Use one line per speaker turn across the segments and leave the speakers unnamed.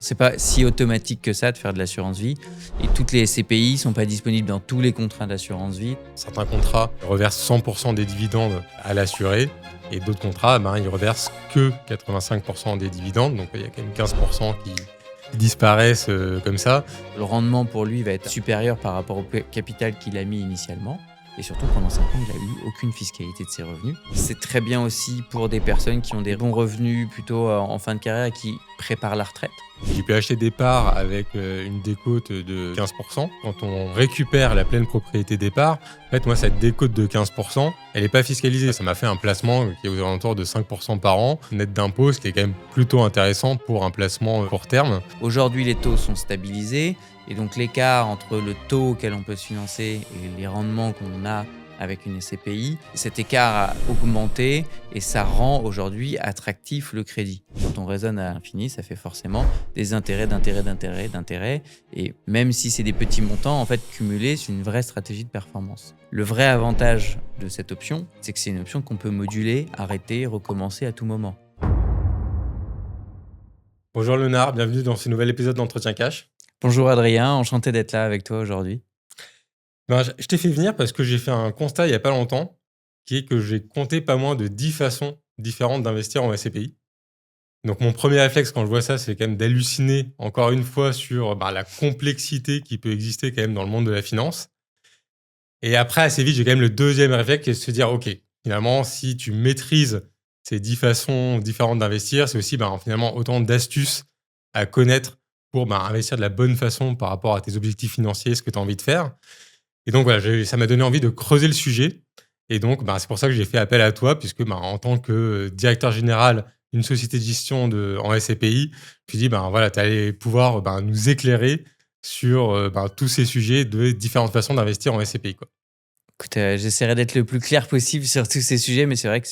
C'est pas si automatique que ça de faire de l'assurance vie et toutes les SCPI sont pas disponibles dans tous les contrats d'assurance vie.
Certains contrats reversent 100% des dividendes à l'assuré et d'autres contrats, ils reversent que 85% des dividendes. Donc il y a quand même 15% qui disparaissent comme ça.
Le rendement pour lui va être supérieur par rapport au capital qu'il a mis initialement. Et surtout, pendant 5 ans, il n'a eu aucune fiscalité de ses revenus. C'est très bien aussi pour des personnes qui ont des bons revenus plutôt en fin de carrière et qui préparent la retraite.
J'ai pu acheter des parts avec une décote de 15%. Quand on récupère la pleine propriété des parts, en fait, moi, cette décote de 15%, elle n'est pas fiscalisée. Ça m'a fait un placement qui est aux alentours de 5% par an, net d'impôt, ce qui est quand même plutôt intéressant pour un placement court terme.
Aujourd'hui, les taux sont stabilisés et donc l'écart entre le taux auquel on peut se financer et les rendements qu'on a avec une SCPI, cet écart a augmenté et ça rend aujourd'hui attractif le crédit. Quand on raisonne à l'infini, ça fait forcément des intérêts. Et même si c'est des petits montants, en fait, cumulés, c'est une vraie stratégie de performance. Le vrai avantage de cette option, c'est que c'est une option qu'on peut moduler, arrêter, recommencer à tout moment.
Bonjour Léonard, bienvenue dans ce nouvel épisode d'Entretien Cash.
Bonjour Adrien, enchanté d'être là avec toi aujourd'hui.
Je t'ai fait venir parce que j'ai fait un constat il n'y a pas longtemps, qui est que j'ai compté pas moins de 10 façons différentes d'investir en SCPI. Donc mon premier réflexe quand je vois ça, c'est quand même d'halluciner encore une fois sur la complexité qui peut exister quand même dans le monde de la finance. Et après, assez vite, j'ai quand même le deuxième réflexe qui est de se dire, OK, finalement, si tu maîtrises ces 10 façons différentes d'investir, c'est aussi finalement autant d'astuces à connaître pour investir de la bonne façon par rapport à tes objectifs financiers, ce que tu as envie de faire. Et donc voilà, ça m'a donné envie de creuser le sujet. Et donc, c'est pour ça que j'ai fait appel à toi, puisque en tant que directeur général d'une société de gestion en SCPI, je me suis dit, tu allais pouvoir nous éclairer sur tous ces sujets de différentes façons d'investir en SCPI, quoi.
Écoute, j'essaierai d'être le plus clair possible sur tous ces sujets, mais c'est vrai que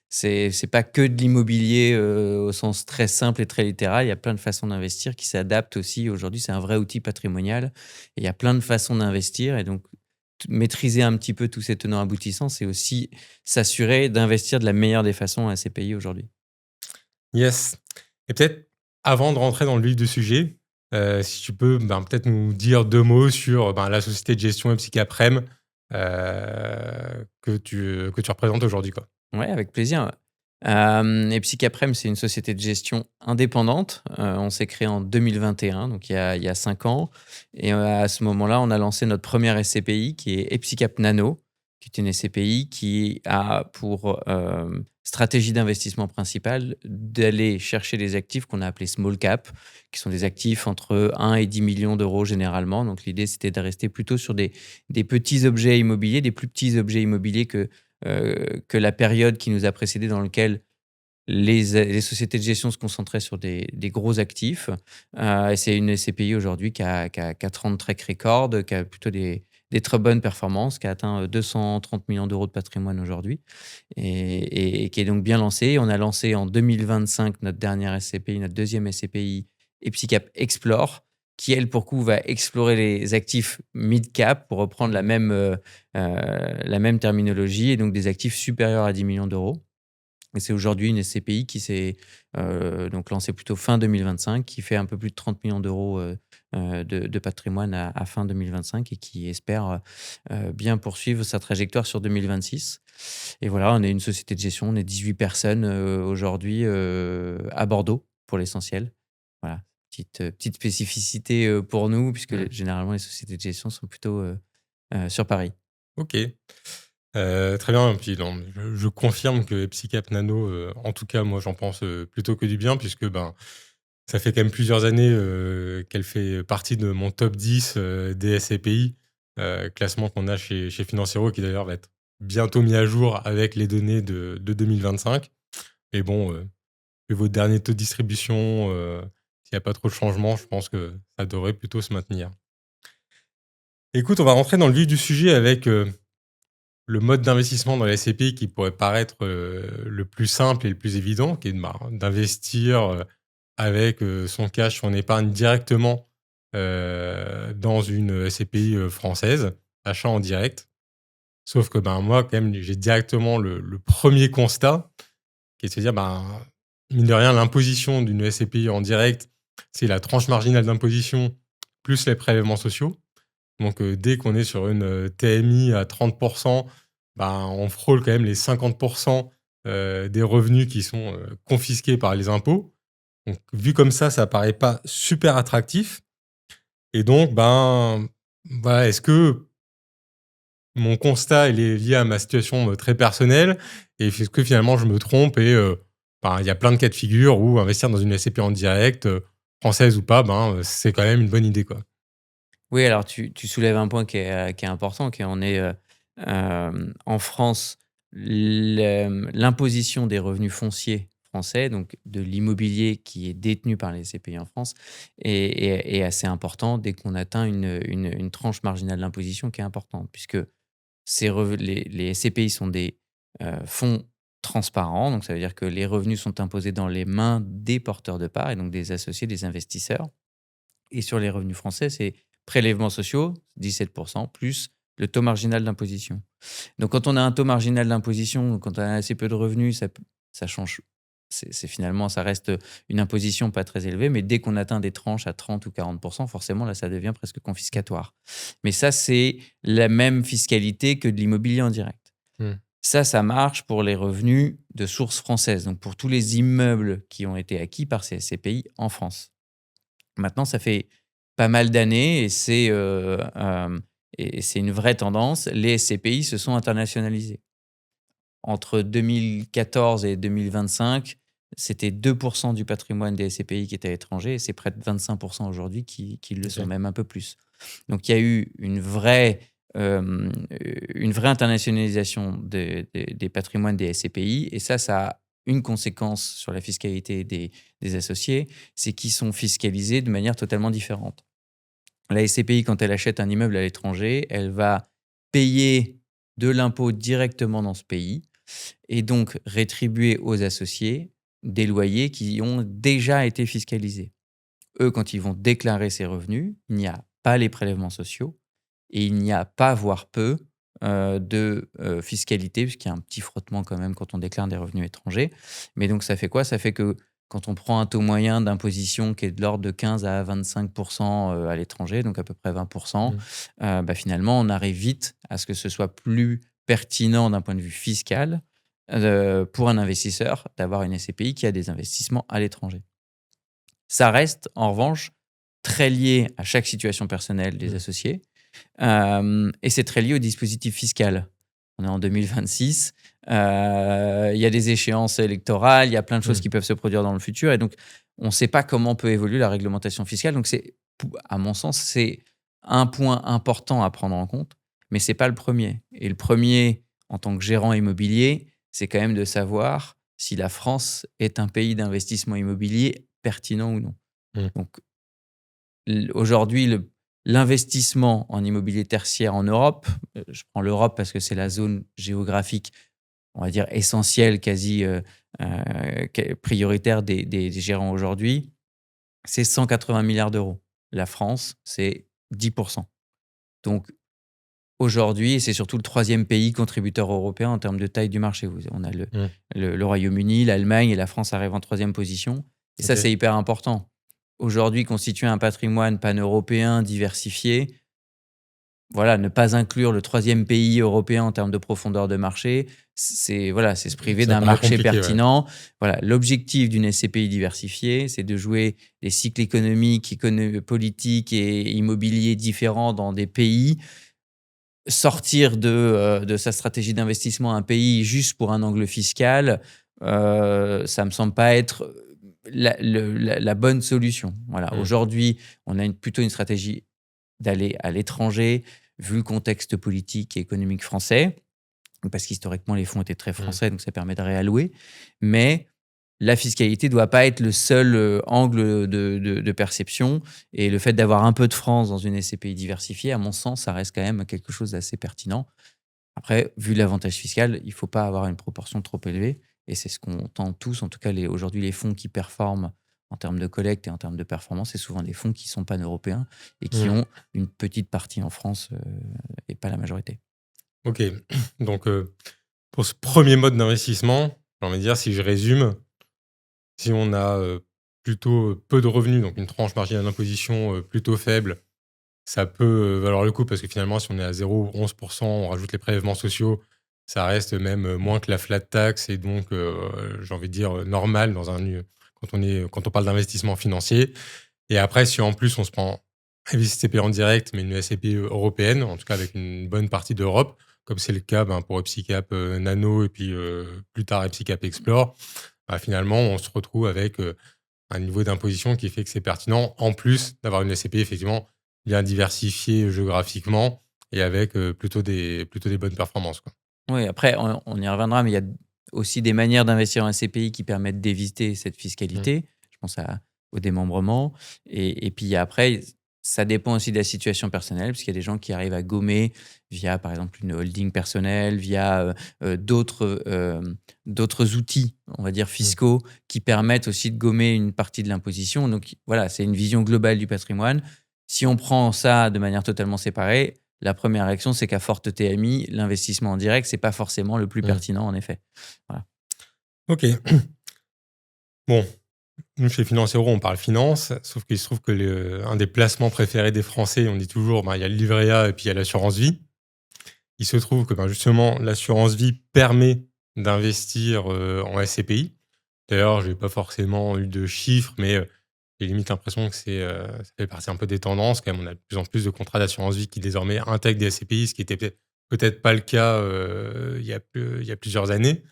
c'est pas que de l'immobilier au sens très simple et très littéral. Il y a plein de façons d'investir qui s'adaptent aussi. Aujourd'hui, c'est un vrai outil patrimonial. Et il y a plein de façons d'investir. Et donc, maîtriser un petit peu tous ces tenants aboutissants, c'est aussi s'assurer d'investir de la meilleure des façons à ces pays aujourd'hui.
Yes. Et peut-être, avant de rentrer dans le vif du sujet, si tu peux peut-être nous dire deux mots sur la société de gestion Epsicaprem que tu représentes aujourd'hui, quoi.
Ouais, avec plaisir. Epsicaprem, c'est une société de gestion indépendante. On s'est créé en 2021, donc il y a 5 ans. Et à ce moment-là, on a lancé notre première SCPI qui est Epsicap Nano, qui est une SCPI qui a pour stratégie d'investissement principale d'aller chercher des actifs qu'on a appelés small cap, qui sont des actifs entre 1 et 10 millions d'euros généralement. Donc l'idée, c'était de rester plutôt sur des petits objets immobiliers, des plus petits objets immobiliers que la période qui nous a précédé dans laquelle les sociétés de gestion se concentraient sur des gros actifs. Et c'est une SCPI aujourd'hui qui a 4 ans de track record, qui a plutôt des très bonnes performances, qui a atteint 230 millions d'euros de patrimoine aujourd'hui et qui est donc bien lancée. On a lancé en 2025 notre dernière SCPI, notre deuxième SCPI, Epsicap Explore, qui, elle, pour coup, va explorer les actifs mid-cap pour reprendre la même terminologie, et donc des actifs supérieurs à 10 millions d'euros. Et c'est aujourd'hui une SCPI qui s'est donc lancée plutôt fin 2025, qui fait un peu plus de 30 millions d'euros de patrimoine à fin 2025 et qui espère bien poursuivre sa trajectoire sur 2026. Et voilà, on est une société de gestion, on est 18 personnes aujourd'hui à Bordeaux pour l'essentiel. Voilà, petite spécificité pour nous, puisque généralement les sociétés de gestion sont plutôt sur Paris.
Ok. Très bien. Puis je confirme que Epsicap Nano, en tout cas, moi, j'en pense plutôt que du bien, puisque ça fait quand même plusieurs années qu'elle fait partie de mon top 10 des SCPI, classement qu'on a chez Financiero, qui d'ailleurs va être bientôt mis à jour avec les données de 2025. Mais bon, vu vos derniers taux de distribution, s'il n'y a pas trop de changements, je pense que ça devrait plutôt se maintenir. Écoute, on va rentrer dans le vif du sujet avec le mode d'investissement dans les SCPI qui pourrait paraître le plus simple et le plus évident, qui est d'investir avec son cash, son épargne directement dans une SCPI française, achat en direct. Sauf que moi, quand même, j'ai directement le premier constat, qui est de se dire, mine de rien, l'imposition d'une SCPI en direct, c'est la tranche marginale d'imposition plus les prélèvements sociaux. Donc, dès qu'on est sur une TMI à 30%, ben, on frôle quand même les 50% des revenus qui sont confisqués par les impôts. Donc, vu comme ça paraît pas super attractif. Et donc, ben, voilà, est-ce que mon constat il est lié à ma situation très personnelle et est-ce que finalement je me trompe et ben, il y a plein de cas de figure où investir dans une SCPI en direct, française ou pas, ben, c'est quand même une bonne idée, quoi.
Oui, alors tu soulèves un point qui est important, qui est on est, en France, l'imposition des revenus fonciers français, donc de l'immobilier qui est détenu par les SCPI en France est assez important dès qu'on atteint une tranche marginale d'imposition qui est importante puisque les SCPI sont des, fonds transparents, donc ça veut dire que les revenus sont imposés dans les mains des porteurs de parts et donc des associés, des investisseurs. Et sur les revenus français, c'est prélèvements sociaux, 17 plus le taux marginal d'imposition. Donc quand on a un taux marginal d'imposition, quand on a assez peu de revenus, ça change. C'est finalement, ça reste une imposition pas très élevée, mais dès qu'on atteint des tranches à 30 ou 40 forcément, là, ça devient presque confiscatoire. Mais ça, c'est la même fiscalité que de l'immobilier en direct.
Mmh.
Ça marche pour les revenus de source française, donc pour tous les immeubles qui ont été acquis par ces pays en France. Maintenant, ça fait pas mal d'années et c'est une vraie tendance. Les SCPI se sont internationalisés. Entre 2014 et 2025, c'était 2 du patrimoine des SCPI qui était étranger et c'est près de 25 aujourd'hui qui le sont,
OK.
même un peu plus. Donc il y a eu une vraie internationalisation des patrimoines des SCPI et ça a une conséquence sur la fiscalité des associés, c'est qu'ils sont fiscalisés de manière totalement différente. La SCPI, quand elle achète un immeuble à l'étranger, elle va payer de l'impôt directement dans ce pays et donc rétribuer aux associés des loyers qui ont déjà été fiscalisés. Eux, quand ils vont déclarer ces revenus, il n'y a pas les prélèvements sociaux et il n'y a pas, voire peu, de fiscalité, puisqu'il y a un petit frottement quand même quand on déclare des revenus étrangers. Mais donc ça fait quoi? Ça fait que quand on prend un taux moyen d'imposition qui est de l'ordre de 15 à 25 à l'étranger, donc à peu près 20
Mmh.
bah, finalement, on arrive vite à ce que ce soit plus pertinent d'un point de vue fiscal, pour un investisseur d'avoir une SCPI qui a des investissements à l'étranger. Ça reste, en revanche, très lié à chaque situation personnelle des
Mmh.
associés, et c'est très lié au dispositif fiscal. On est en 2026, il y a des échéances électorales, il y a plein de choses
Mmh.
qui peuvent se produire dans le futur et donc on ne sait pas comment peut évoluer la réglementation fiscale. Donc c'est à mon sens, c'est un point important à prendre en compte, mais c'est pas le premier. Et le premier, en tant que gérant immobilier, c'est quand même de savoir si la France est un pays d'investissement immobilier pertinent ou non.
Mmh.
Donc aujourd'hui, l'investissement en immobilier tertiaire en Europe, je prends l'Europe parce que c'est la zone géographique, on va dire essentielle, quasi prioritaire des gérants aujourd'hui, c'est 180 milliards d'euros. La France, c'est 10%. Donc aujourd'hui, et c'est surtout le troisième pays contributeur européen en termes de taille du marché. On a
Mmh.
le Royaume-Uni, l'Allemagne et la France arrivent en troisième position. Et ça,
OK.
c'est hyper important. Aujourd'hui, constituer un patrimoine pan-européen diversifié, voilà, ne pas inclure le troisième pays européen en termes de profondeur de marché, c'est se priver
Ça
d'un
paraît
marché
compliqué, ouais.
pertinent. Voilà, l'objectif d'une SCPI diversifiée, c'est de jouer les cycles économiques, politiques et immobiliers différents dans des pays, sortir de sa stratégie d'investissement un pays juste pour un angle fiscal, ça me semble pas être la bonne solution. Voilà,
Mmh.
aujourd'hui, on a plutôt une stratégie d'aller à l'étranger, vu le contexte politique et économique français, parce qu'historiquement, les fonds étaient très
Mmh.
français, donc ça permet de réallouer. Mais la fiscalité ne doit pas être le seul angle de perception. Et le fait d'avoir un peu de France dans une SCPI diversifiée, à mon sens, ça reste quand même quelque chose d'assez pertinent. Après, vu l'avantage fiscal, il ne faut pas avoir une proportion trop élevée. Et c'est ce qu'on tend tous, en tout cas aujourd'hui, les fonds qui performent en termes de collecte et en termes de performance, c'est souvent des fonds qui sont pan-européens et qui
Mmh.
ont une petite partie en France et pas la majorité.
OK. Donc, pour ce premier mode d'investissement, j'ai envie de dire, si je résume, si on a, plutôt peu de revenus, donc une tranche marginale d'imposition plutôt faible, ça peut valoir le coup parce que finalement, si on est à 0,11%, on rajoute les prélèvements sociaux, ça reste même moins que la flat tax et donc, j'ai envie de dire, normal quand on parle d'investissement financier. Et après, si en plus on se prend une SCPI en direct, mais une SCPI européenne, en tout cas avec une bonne partie d'Europe, comme c'est le cas pour Epsicap Nano et puis plus tard Epsicap Explore, bah, finalement, on se retrouve avec un niveau d'imposition qui fait que c'est pertinent, en plus d'avoir une SCPI effectivement bien diversifiée géographiquement et avec plutôt des bonnes performances, quoi.
Oui, après, on y reviendra, mais il y a aussi des manières d'investir en SCPI qui permettent d'éviter cette
Mmh.
fiscalité. Je pense au démembrement. Et puis après, ça dépend aussi de la situation personnelle, parce qu'il y a des gens qui arrivent à gommer via, par exemple, une holding personnelle, via d'autres outils, on va dire,
Mmh.
fiscaux, qui permettent aussi de gommer une partie de l'imposition. Donc voilà, c'est une vision globale du patrimoine. Si on prend ça de manière totalement séparée, la première réaction, c'est qu'à forte TMI, l'investissement en direct, c'est pas forcément le plus
Mmh.
pertinent, en effet. Voilà.
OK. Bon, nous, chez Financiero, on parle finance, sauf qu'il se trouve que un des placements préférés des Français, on dit toujours, il y a le livret A et puis il y a l'assurance vie. Il se trouve que, justement, l'assurance vie permet d'investir en SCPI. D'ailleurs, je n'ai pas forcément eu de chiffres, mais j'ai limite l'impression que ça fait partie un peu des tendances. Quand même, on a de plus en plus de contrats d'assurance vie qui désormais intègrent des SCPI, ce qui était peut-être pas le cas il y a plusieurs années.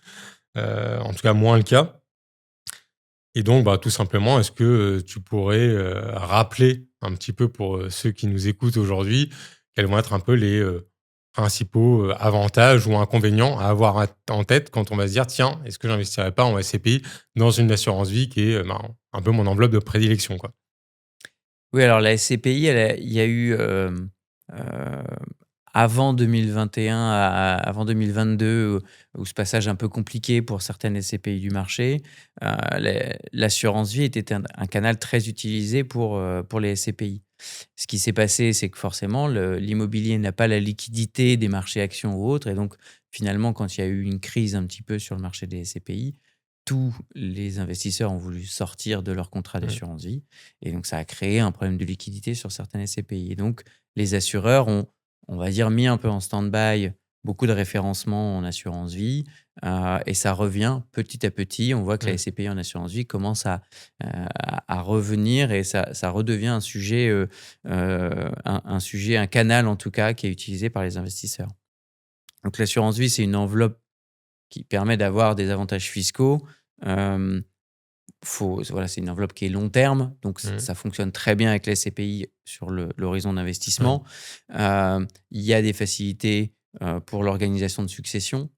En tout cas, moins le cas. Et donc, tout simplement, est-ce que tu pourrais rappeler un petit peu pour ceux qui nous écoutent aujourd'hui, quels vont être un peu les principaux avantages ou inconvénients à avoir en tête quand on va se dire, tiens, est-ce que j'investirais pas en SCPI dans une assurance vie qui est un peu mon enveloppe de prédilection, quoi.
Oui, alors la SCPI, il y a eu, avant 2021, avant 2022, où ce passage un peu compliqué pour certaines SCPI du marché, l'assurance vie était un canal très utilisé pour les SCPI. Ce qui s'est passé, c'est que forcément, l'immobilier n'a pas la liquidité des marchés actions ou autres. Et donc, finalement, quand il y a eu une crise un petit peu sur le marché des SCPI, tous les investisseurs ont voulu sortir de leur contrat
Mmh.
d'assurance vie. Et donc, ça a créé un problème de liquidité sur certaines SCPI. Et donc, les assureurs ont, on va dire, mis un peu en stand-by beaucoup de référencement en assurance vie. Et ça revient petit à petit. On voit que la
Mmh.
SCPI en assurance vie commence à revenir et ça redevient un sujet, un sujet, un canal en tout cas, qui est utilisé par les investisseurs. Donc l'assurance vie, c'est une enveloppe qui permet d'avoir des avantages fiscaux. Hem, voilà, c'est une enveloppe qui est long terme, donc
Mmh.
ça fonctionne très bien avec les SCPI sur l'horizon
Ouais.
d'investissement. Il y a des facilités, pour l'organisation de succession.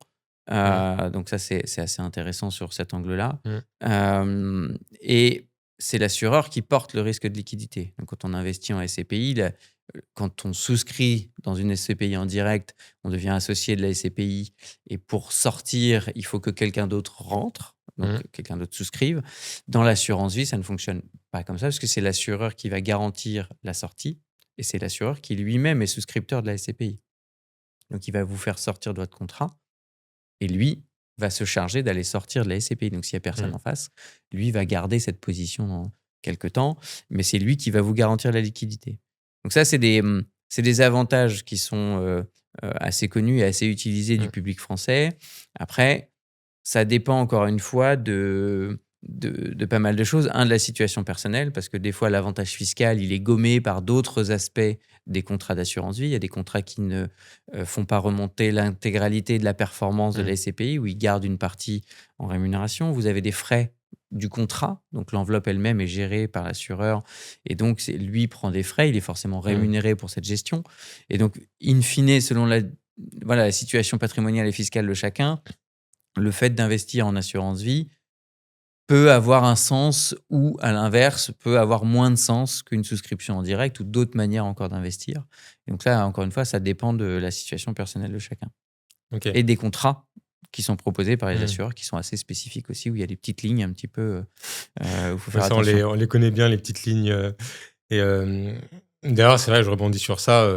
Mmh.
Donc ça, c'est assez intéressant sur cet angle-là.
Mmh.
Et c'est l'assureur qui porte le risque de liquidité. Donc quand on investit en SCPI, quand on souscrit dans une SCPI en direct, on devient associé de la SCPI et pour sortir, il faut que quelqu'un d'autre rentre, donc
Mmh.
quelqu'un d'autre souscrive. Dans l'assurance vie, ça ne fonctionne pas comme ça parce que c'est l'assureur qui va garantir la sortie et c'est l'assureur qui lui-même est souscripteur de la SCPI. Donc il va vous faire sortir de votre contrat et lui va se charger d'aller sortir de la SCPI. Donc s'il n'y a personne
Mmh.
en face, lui va garder cette position dans quelque temps, mais c'est lui qui va vous garantir la liquidité. Donc ça, c'est des avantages qui sont assez connus et assez utilisés du
Mmh.
public français. Après, ça dépend encore une fois de pas mal de choses. Un, de la situation personnelle, parce que des fois, l'avantage fiscal, il est gommé par d'autres aspects des contrats d'assurance vie. Il y a des contrats qui ne font pas remonter l'intégralité de la performance de la
Mmh.
SCPI, où ils gardent une partie en rémunération. Vous avez des frais du contrat, donc l'enveloppe elle-même est gérée par l'assureur, et donc lui prend des frais, il est forcément
Mmh.
rémunéré pour cette gestion. Et donc, in fine, selon voilà, la situation patrimoniale et fiscale de chacun, le fait d'investir en assurance vie peut avoir un sens ou, à l'inverse, peut avoir moins de sens qu'une souscription en direct ou d'autres manières encore d'investir. Et donc là, encore une fois, ça dépend de la situation personnelle de chacun.
OK.
Et des contrats qui sont proposés par les
Mmh.
assureurs qui sont assez spécifiques aussi, où il y a des petites lignes un petit peu où il faut
Ouais,
faire
ça,
attention.
on les connaît bien, les petites lignes. Et d'ailleurs, c'est vrai, je rebondis sur ça.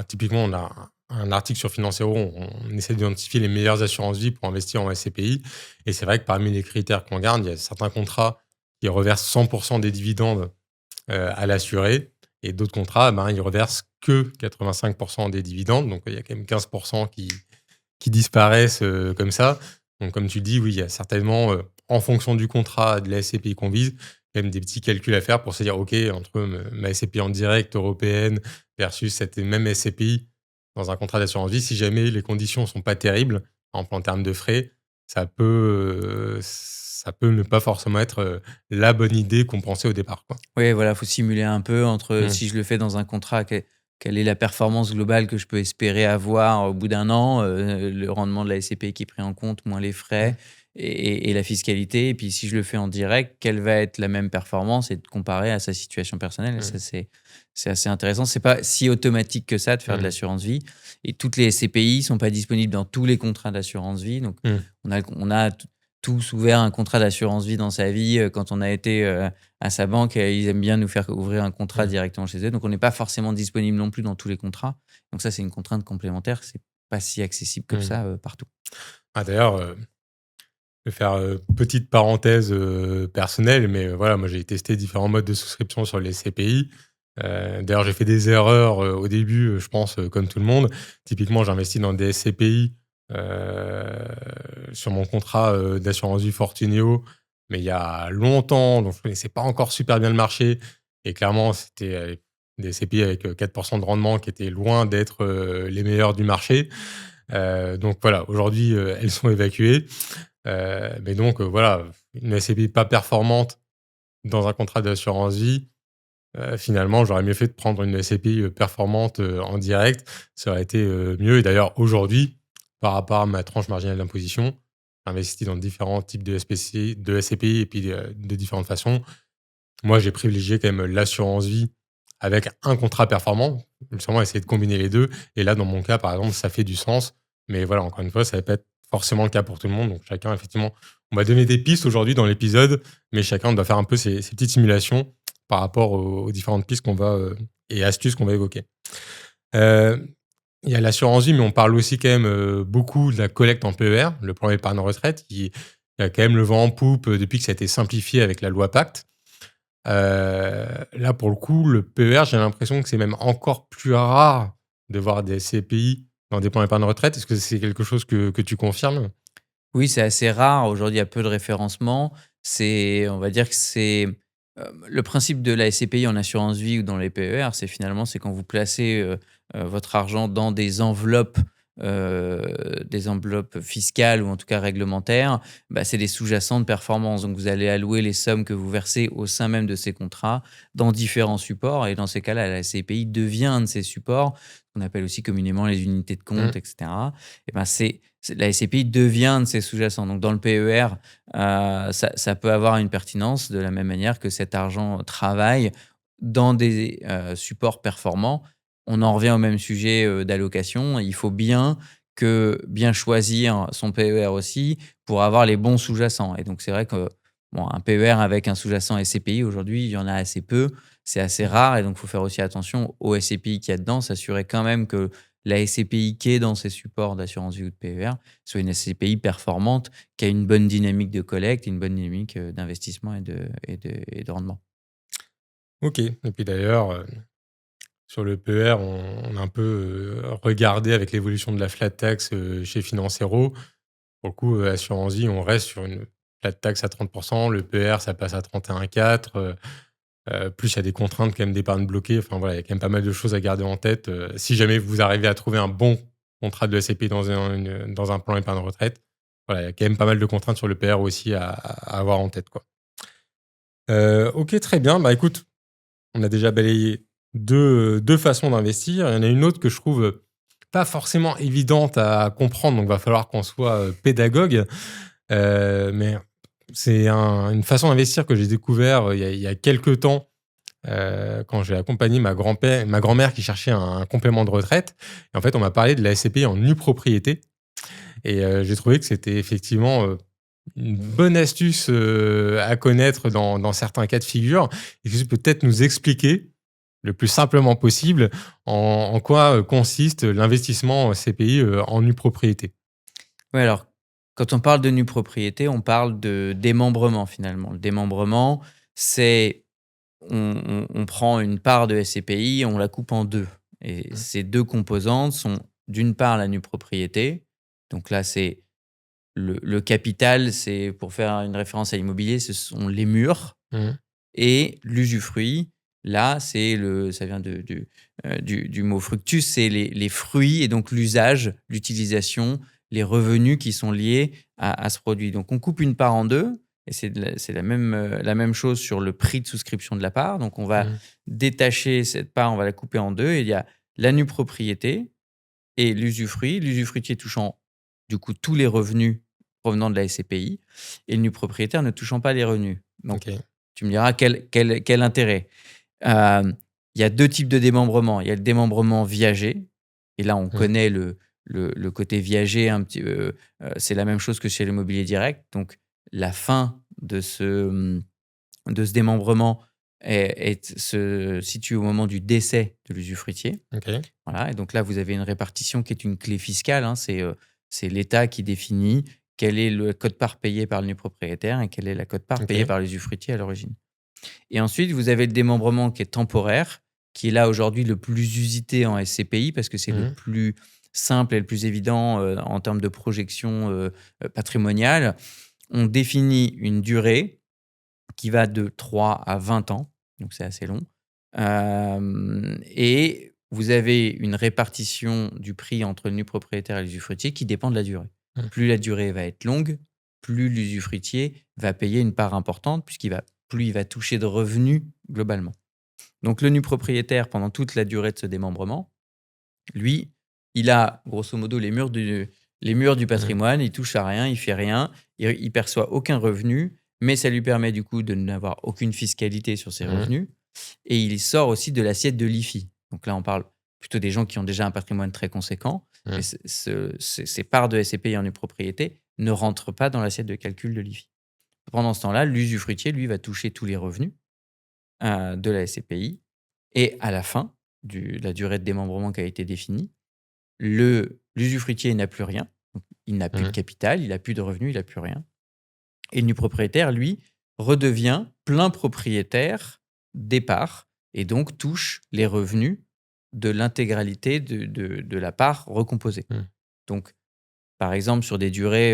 Typiquement, on a un article sur Financiero, on essaie d'identifier les meilleures assurances vie pour investir en SCPI. Et c'est vrai que parmi les critères qu'on garde, il y a certains contrats ils reversent 100% des dividendes à l'assuré. Et d'autres contrats, ils reversent que 85% des dividendes. Donc, il y a quand même 15% qui disparaissent comme ça. Donc, comme tu dis, oui, il y a certainement, en fonction du contrat, de la SCPI qu'on vise, quand même des petits calculs à faire pour se dire, OK, entre ma SCPI en direct européenne versus cette même SCPI dans un contrat d'assurance vie, si jamais les conditions ne sont pas terribles, en termes de frais, ça peut ne pas forcément être la bonne idée qu'on pensait au départ, quoi.
Oui, voilà, faut simuler un peu entre
Mmh.
si je le fais dans un contrat, quelle est la performance globale que je peux espérer avoir au bout d'un an, le rendement de la SCPI qui est pris en compte, moins les
Mmh.
frais et la fiscalité. Et puis si je le fais en direct, quelle va être la même performance et de comparer à sa situation personnelle. Et ça,
Mmh.
c'est assez intéressant. C'est pas si automatique que ça de faire de
Mmh.
l'assurance vie. Et toutes les SCPI sont pas disponibles dans tous les contrats d'assurance vie. Donc
Mmh.
on a tous ouvert un contrat d'assurance vie dans sa vie quand on a été à sa banque, ils aiment bien nous faire ouvrir un contrat
Mmh.
directement chez eux. Donc, on n'est pas forcément disponible non plus dans tous les contrats. Donc ça, c'est une contrainte complémentaire. C'est pas si accessible que
Mmh.
ça partout.
Ah d'ailleurs, je vais faire, petite parenthèse, personnelle, mais voilà, moi j'ai testé différents modes de souscription sur les SCPI. D'ailleurs, j'ai fait des erreurs, au début, je pense, comme tout le monde. Typiquement, j'investis dans des SCPI, sur mon contrat, d'assurance vie Fortuneo, mais il y a longtemps, donc je connaissais pas encore super bien le marché et clairement, c'était, des SCPI avec, 4% de rendement qui étaient loin d'être, les meilleurs du marché. Donc voilà, aujourd'hui, elles sont évacuées. Mais donc, voilà, une SCPI pas performante dans un contrat d'assurance vie, finalement, j'aurais mieux fait de prendre une SCPI, performante, en direct. Ça aurait été, mieux et d'ailleurs aujourd'hui, par rapport à ma tranche marginale d'imposition, j'investis dans différents types de SCPI et puis, de différentes façons. Moi, j'ai privilégié quand même l'assurance vie avec un contrat performant. Justement, essayer de combiner les 2. Et là, dans mon cas, par exemple, ça fait du sens. Mais voilà, encore une fois, ça va pas être forcément le cas pour tout le monde. Donc chacun, effectivement, on va donner des pistes aujourd'hui dans l'épisode, mais chacun doit faire un peu ses petites simulations par rapport aux différentes pistes qu'on va, et astuces qu'on va évoquer. Heu, il y a l'assurance vie, mais on parle aussi quand même, beaucoup de la collecte en PER, le plan épargne retraite, qui a quand même le vent en poupe, depuis que ça a été simplifié avec la loi Pacte. Là, pour le coup, le PER, j'ai l'impression que c'est même encore plus rare de voir des CPI dans des plans d'épargne retraite. Est-ce que c'est quelque chose que tu confirmes?
Oui, c'est assez rare. Aujourd'hui, il y a peu de référencement. On va dire que c'est le principe de la SCPI en assurance vie ou dans les PER, c'est quand vous placez votre argent dans des enveloppes fiscales ou en tout cas réglementaires, bah, c'est des sous-jacents de performance. Donc, vous allez allouer les sommes que vous versez au sein même de ces contrats dans différents supports. Et dans ces cas-là, la SCPI devient un de ces supports, qu'on appelle aussi communément les unités de
Mmh.
compte, etc. Et ben, la SCPI devient de ces sous-jacents. Donc, dans le PER, ça peut avoir une pertinence de la même manière que cet argent travaille dans des supports performants. On en revient au même sujet d'allocation. Il faut bien choisir son PER aussi pour avoir les bons sous-jacents. Et donc, c'est vrai que bon, un PER avec un sous-jacent SCPI, aujourd'hui, il y en a assez peu. C'est assez rare. Et donc, il faut faire aussi attention aux SCPI qu'il y a dedans, s'assurer quand même que la SCPI qui est dans ces supports d'assurance vie ou de PER soit une SCPI performante, qui a une bonne dynamique de collecte, une bonne dynamique d'investissement et de rendement.
OK. Et puis d'ailleurs, sur le PER, on a un peu, regardé avec l'évolution de la flat tax, chez Financero. Pour le coup, assurance vie, on reste sur une flat tax à 30%. Le PER, ça passe à 31,4. Plus il y a des contraintes quand même d'épargne bloquée. Enfin voilà, il y a quand même pas mal de choses à garder en tête, si jamais vous arrivez à trouver un bon contrat de SCPI dans un plan épargne retraite. Voilà, il y a quand même pas mal de contraintes sur le PR aussi à avoir en tête, quoi. OK, très bien. Bah, écoute, on a déjà balayé deux façons d'investir. Il y en a une autre que je trouve, pas forcément évidente à comprendre, donc va falloir qu'on soit, pédagogue. Mais c'est une façon d'investir que j'ai découvert, il y a quelque temps. Quand j'ai accompagné ma grand-mère qui cherchait un complément de retraite. Et en fait, on m'a parlé de la SCPI en nue propriété et j'ai trouvé que c'était effectivement, une bonne astuce, à connaître dans certains cas de figure. Est-ce que tu peux peut-être nous expliquer, le plus simplement possible, en quoi, consiste l'investissement CPI, en nue propriété?
Ouais, alors, Quand on parle de nue propriété, on parle de démembrement finalement. Le démembrement, c'est on prend une part de SCPI, on la coupe en deux. Et
Mmh.
ces deux composantes sont d'une part la nue propriété. Donc là, c'est le capital, c'est pour faire une référence à l'immobilier, ce sont les murs
Mmh.
et l'usufruit. Là, ça vient du mot fructus, c'est les fruits et donc l'usage, l'utilisation, les revenus qui sont liés à ce produit. Donc, on coupe une part en deux et c'est la même chose sur le prix de souscription de la part. Donc, on va
Mmh.
détacher cette part, on va la couper en deux et il y a la nue propriété et l'usufruit. L'usufruitier touchant du coup tous les revenus provenant de la SCPI et le nu propriétaire ne touchant pas les revenus. Donc,
OK.
tu me diras quel intérêt. Euh, Il y a deux types de démembrement. Il y a le démembrement viager. Et là, on
Mmh.
connaît le côté viager un petit c'est la même chose que chez l'immobilier direct. Donc, la fin de ce démembrement se situe au moment du décès de l'usufruitier.
OK.
Voilà, et donc là, vous avez une répartition qui est une clé fiscale, hein. C'est l'État qui définit quel est le quote-part payé par le nu propriétaire et quelle est la quote-part payée
OK.
par l'usufruitier à l'origine. Et ensuite, vous avez le démembrement qui est temporaire, qui est là aujourd'hui le plus usité en SCPI parce que c'est le
Mmh.
plus simple et le plus évident en termes de projection patrimoniale. On définit une durée qui va de 3 à 20 ans, donc c'est assez long. Et vous avez une répartition du prix entre le nu propriétaire et l'usufruitier qui dépend de la durée.
Mmh.
Plus la durée va être longue, plus l'usufruitier va payer une part importante plus il va toucher de revenus globalement. Donc le nu propriétaire, pendant toute la durée de ce démembrement, lui, il a grosso modo les murs du
Mmh.
patrimoine, il touche à rien, il fait rien, il perçoit aucun revenu, mais ça lui permet du coup de n'avoir aucune fiscalité sur ses
Mmh.
revenus et il sort aussi de l'assiette de l'IFI. Donc là, on parle plutôt des gens qui ont déjà un patrimoine très conséquent, mais
Mmh.
ces parts de SCPI en nue propriété ne rentrent pas dans l'assiette de calcul de l'IFI. Pendant ce temps-là, l'usufruitier, lui, va toucher tous les revenus de la SCPI et à la fin de la durée de démembrement qui a été définie, l'usufruitier n'a plus rien, donc il n'a plus de
Mmh.
capital, il n'a plus de revenus, il n'a plus rien. Et le nu propriétaire, lui, redevient plein propriétaire des parts et donc touche les revenus de l'intégralité de la part recomposée.
Mmh.
Donc, par exemple, sur des durées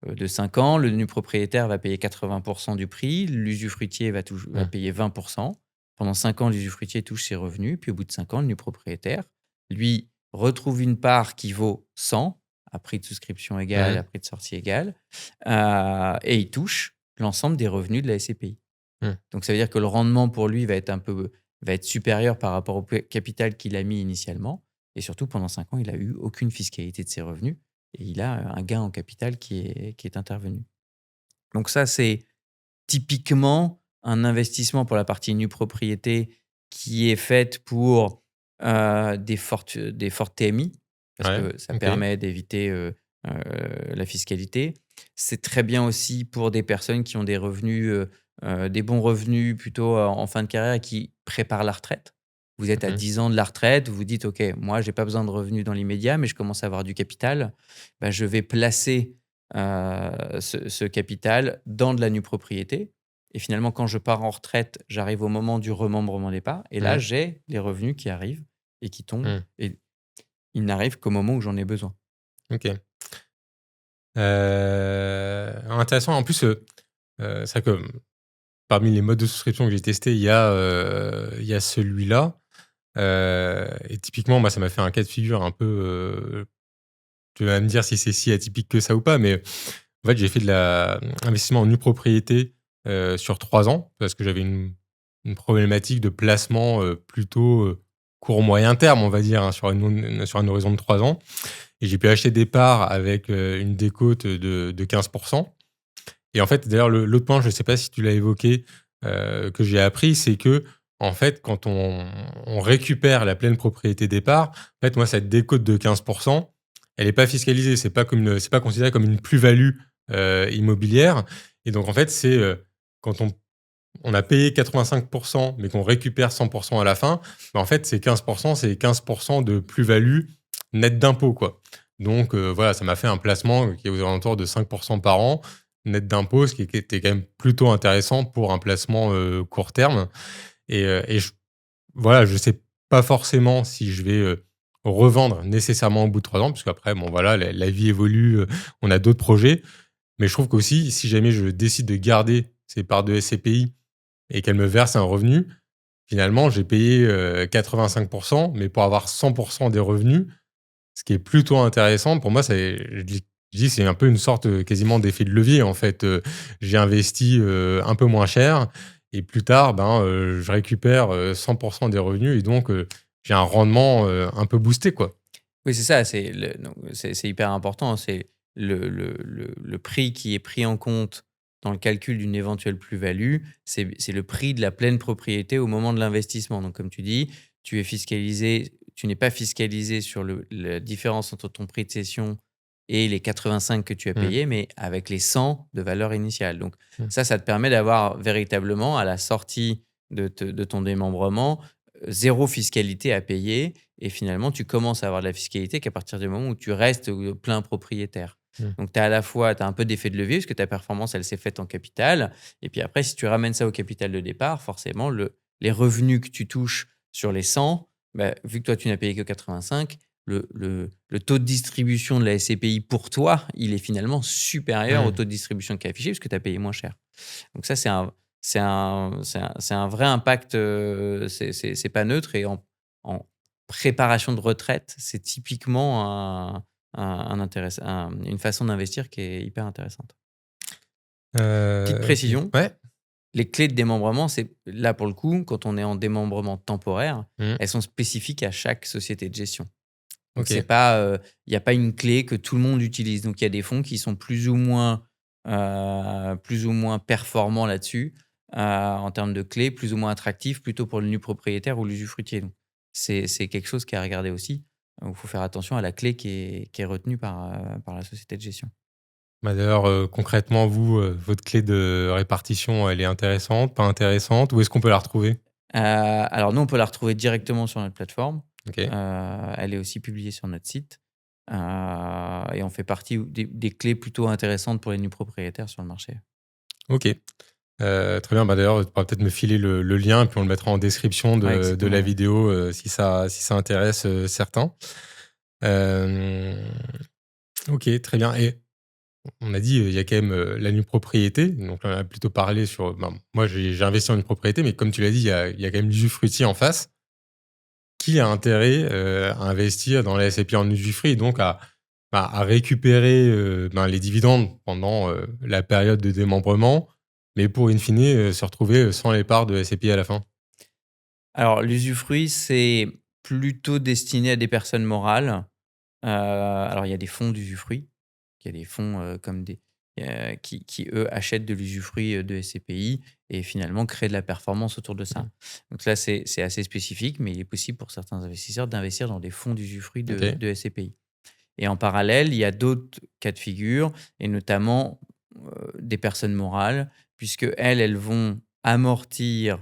de 5 ans, le nu propriétaire va payer 80% du prix, l'usufruitier va
Mmh.
payer 20%. Pendant 5 ans, l'usufruitier touche ses revenus, puis au bout de 5 ans, le nu propriétaire, lui, retrouve une part qui vaut 100, à prix de souscription égal,
Mmh.
à prix de sortie égal, et il touche l'ensemble des revenus de la SCPI.
Mmh.
Donc ça veut dire que le rendement pour lui va être supérieur par rapport au capital qu'il a mis initialement, et surtout pendant 5 ans, il a eu aucune fiscalité de ses revenus et il a un gain en capital qui est intervenu. Donc ça, c'est typiquement un investissement pour la partie nue propriété qui est faite pour des fortes TMI, parce
Ouais.
que ça
OK.
permet d'éviter la fiscalité. C'est très bien aussi pour des personnes qui ont des revenus, des bons revenus plutôt en fin de carrière et qui préparent la retraite. Vous êtes à
Mmh.
10 ans de la retraite, vous vous dites: «OK, moi, j'ai pas besoin de revenus dans l'immédiat, mais je commence à avoir du capital. Bah, je vais placer ce capital dans de la nue propriété et finalement, quand je pars en retraite, j'arrive au moment du remembrement des parts et là,
Mmh.
j'ai les revenus qui arrivent et qui tombent
Mmh.
et ils n'arrivent qu'au moment où j'en ai besoin.
OK. Intéressant. En plus, c'est vrai que parmi les modes de souscription que j'ai testés, il y a celui-là. Et typiquement, moi, ça m'a fait un cas de figure un peu, tu vas me dire si c'est si atypique que ça ou pas, mais en fait, j'ai fait de l'investissement en nue propriété, sur 3 ans parce que j'avais une problématique de placement, plutôt, court moyen terme, on va dire, hein, sur un horizon de 3 ans et j'ai pu acheter des parts avec, une décote de 15. Et en fait, d'ailleurs, l'autre point, je ne sais pas si tu l'as évoqué, que j'ai appris, c'est que en fait, quand on récupère la pleine propriété des parts, en fait, moi, cette décote de 15, elle est pas fiscalisée. C'est pas considéré comme une plus-value, immobilière et donc en fait, c'est, quand on a payé 85 mais qu'on récupère 100 à la fin, bah, en fait, c'est 15 de plus-value nette d'impôts, quoi. Donc voilà, ça m'a fait un placement qui est aux alentours de 5% par an, net d'impôts, ce qui était quand même plutôt intéressant pour un placement court terme. Et voilà, je sais pas forcément si je vais revendre nécessairement au bout de 3 ans, puisque après, bon voilà, la vie évolue, on a d'autres projets. Mais je trouve qu'aussi, si jamais je décide de garder ces parts de SCPI et qu'elles me versent un revenu, finalement, j'ai payé 85%, mais pour avoir 100% des revenus, ce qui est plutôt intéressant. Pour moi, je dis c'est un peu une sorte quasiment d'effet de levier, en fait. J'ai investi un peu moins cher et plus tard, je récupère 100% des revenus et donc j'ai un rendement un peu boosté, quoi.
Oui, c'est ça, c'est hyper important. C'est le prix qui est pris en compte dans le calcul d'une éventuelle plus-value, c'est le prix de la pleine propriété au moment de l'investissement. Donc, comme tu dis, tu n'es pas fiscalisé sur la différence entre ton prix de cession et les 85 que tu as
Mmh.
payés, mais avec les 100 de valeur initiale. Donc,
Mmh.
ça te permet d'avoir véritablement, à la sortie de ton démembrement, zéro fiscalité à payer et finalement, tu commences à avoir de la fiscalité qu'à partir du moment où tu restes plein propriétaire.
Mmh.
Donc, tu as à la fois un peu d'effet de levier parce que ta performance, elle s'est faite en capital. Et puis après, si tu ramènes ça au capital de départ, forcément, les revenus que tu touches sur les 100, bah, vu que toi, tu n'as payé que 85, le taux de distribution de la SCPI pour toi, il est finalement supérieur au
Mmh.
taux de distribution qui est affiché parce que tu as payé moins cher. Donc ça, c'est un vrai impact, c'est pas neutre et en préparation de retraite, c'est typiquement une façon d'investir qui est hyper intéressante. Petite
OK.
précision,
Ouais.
les clés de démembrement, c'est là pour le coup, quand on est en démembrement temporaire,
Mmh.
elles sont spécifiques à chaque société de gestion. Donc c'est
OK.
pas, il y a pas une clé que tout le monde utilise. Donc il y a des fonds qui sont plus ou moins performants là-dessus, en termes de clés, plus ou moins attractifs, plutôt pour le nu propriétaire ou l'usufruitier. Donc c'est quelque chose qui est à regarder aussi. Il faut faire attention à la clé qui est retenue par la société de gestion.
Bah, d'ailleurs, concrètement, vous, votre clé de répartition, elle est intéressante, pas intéressante? Où est-ce qu'on peut la retrouver?
Alors nous, on peut la retrouver directement sur notre plateforme.
OK.
Elle est aussi publiée sur notre site, et on fait partie des clés plutôt intéressantes pour les nus propriétaires sur le marché.
OK. Très bien. Bah, d'ailleurs, tu pourras peut-être me filer le lien, puis on le mettra en description
Ouais,
de la
exactement, ouais.
vidéo, si ça intéresse, certains. Hem, OK, très bien et on a dit, il y a quand même, la nue propriété, donc on a plutôt parlé sur, moi j'ai investi en une propriété, mais comme tu l'as dit, il y a quand même l'usufruitier en face. Qui a intérêt, à investir dans la SCPI en usufruit et donc à récupérer, les dividendes pendant, la période de démembrement, mais pour in fine, se retrouver, sans les parts de SCPI à la fin?
Alors l'usufruit, c'est plutôt destiné à des personnes morales. Alors il y a des fonds d'usufruit, il y a des fonds, qui eux achètent de l'usufruit, de SCPI et finalement créent de la performance autour de
Mmh.
ça. Donc là, c'est assez spécifique, mais il est possible pour certains investisseurs d'investir dans des fonds d'usufruit
OK.
de SCPI. Et en parallèle, il y a d'autres cas de figure et notamment, des personnes morales puisque elles vont amortir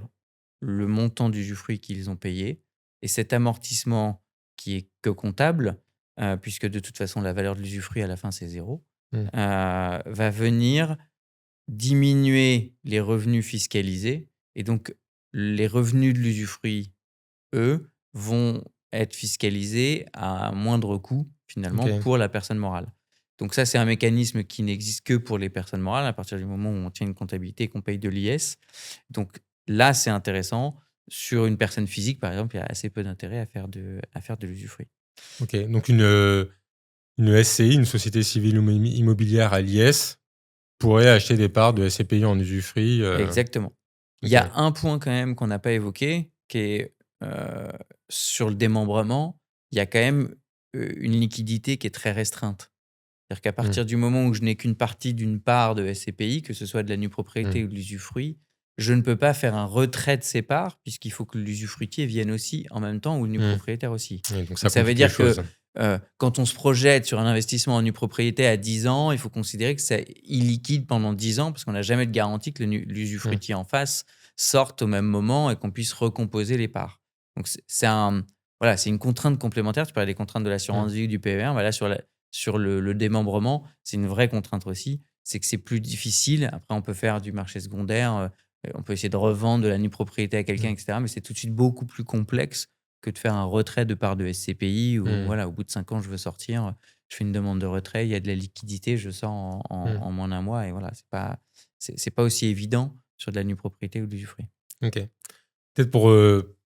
le montant d'usufruit qu'ils ont payé et cet amortissement qui est que comptable, puisque de toute façon la valeur de l'usufruit à la fin c'est zéro,
Mmh.
va venir diminuer les revenus fiscalisés et donc les revenus de l'usufruit, eux, vont être fiscalisés à un moindre coût, finalement,
OK.
pour la personne morale. Donc ça, c'est un mécanisme qui n'existe que pour les personnes morales, à partir du moment où on tient une comptabilité et qu'on paye de l'IS. Donc là, c'est intéressant. Sur une personne physique, par exemple, il y a assez peu d'intérêt à faire de l'usufruit.
OK. Donc une SCI, une société civile immobilière à l'IS, pourrait acheter des parts de SCPI en usufruit,
Exactement. Il y
OK.
a un point quand même qu'on n'a pas évoqué, qui est, sur le démembrement, il y a quand même, une liquidité qui est très restreinte. C'est-à-dire qu'à
Mmh.
partir du moment où je n'ai qu'une partie d'une part de SCPI, que ce soit de la nue
Mmh.
propriété ou de l'usufruit, je ne peux pas faire un retrait de ces parts puisqu'il faut que l'usufruitier vienne aussi en même temps ou le nu
Mmh.
propriétaire aussi.
Oui, donc ça
Donc ça veut
complique les
dire que,
choses.
quand on se projette sur un investissement en nue propriété à 10 ans, il faut considérer que c'est illiquide pendant 10 ans parce qu'on n'a jamais de garantie que
Mmh.
l'usufruitier en face sorte au même moment et qu'on puisse recomposer les parts. Donc voilà, c'est une contrainte complémentaire. Tu parlais des contraintes de
Mmh.
l'assurance vie ou du PER. Voilà, sur le démembrement, c'est une vraie contrainte aussi. C'est que c'est plus difficile. Après, on peut faire du marché secondaire, on peut essayer de revendre de la nue propriété à quelqu'un,
Mmh.
etc. Mais c'est tout de suite beaucoup plus complexe que de faire un retrait de part de SCPI où,
Mmh.
voilà, au bout de 5 ans, je veux sortir, je fais une demande de retrait, il y a de la liquidité, je sors
Mmh.
en moins d'un mois et voilà, c'est pas aussi évident sur de la nue propriété ou de l'usufruit.
OK. Peut-être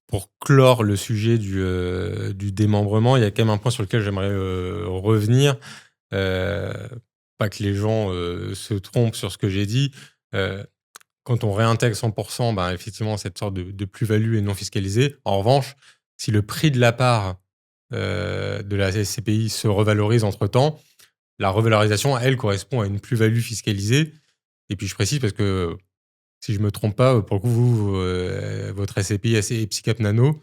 pour clore le sujet du démembrement, il y a quand même un point sur lequel j'aimerais, revenir. Heu, Pas que les gens, se trompent sur ce que j'ai dit. Heu, Quand on réintègre 100, ben, effectivement, cette sorte de plus-value est non fiscalisée. En revanche, si le prix de la part, de la SCPI se revalorise entre-temps, la revalorisation, elle, correspond à une plus-value fiscalisée. Et puis je précise parce que, si je me trompe pas, pour le coup, vous, votre SCPI et Psycap Nano,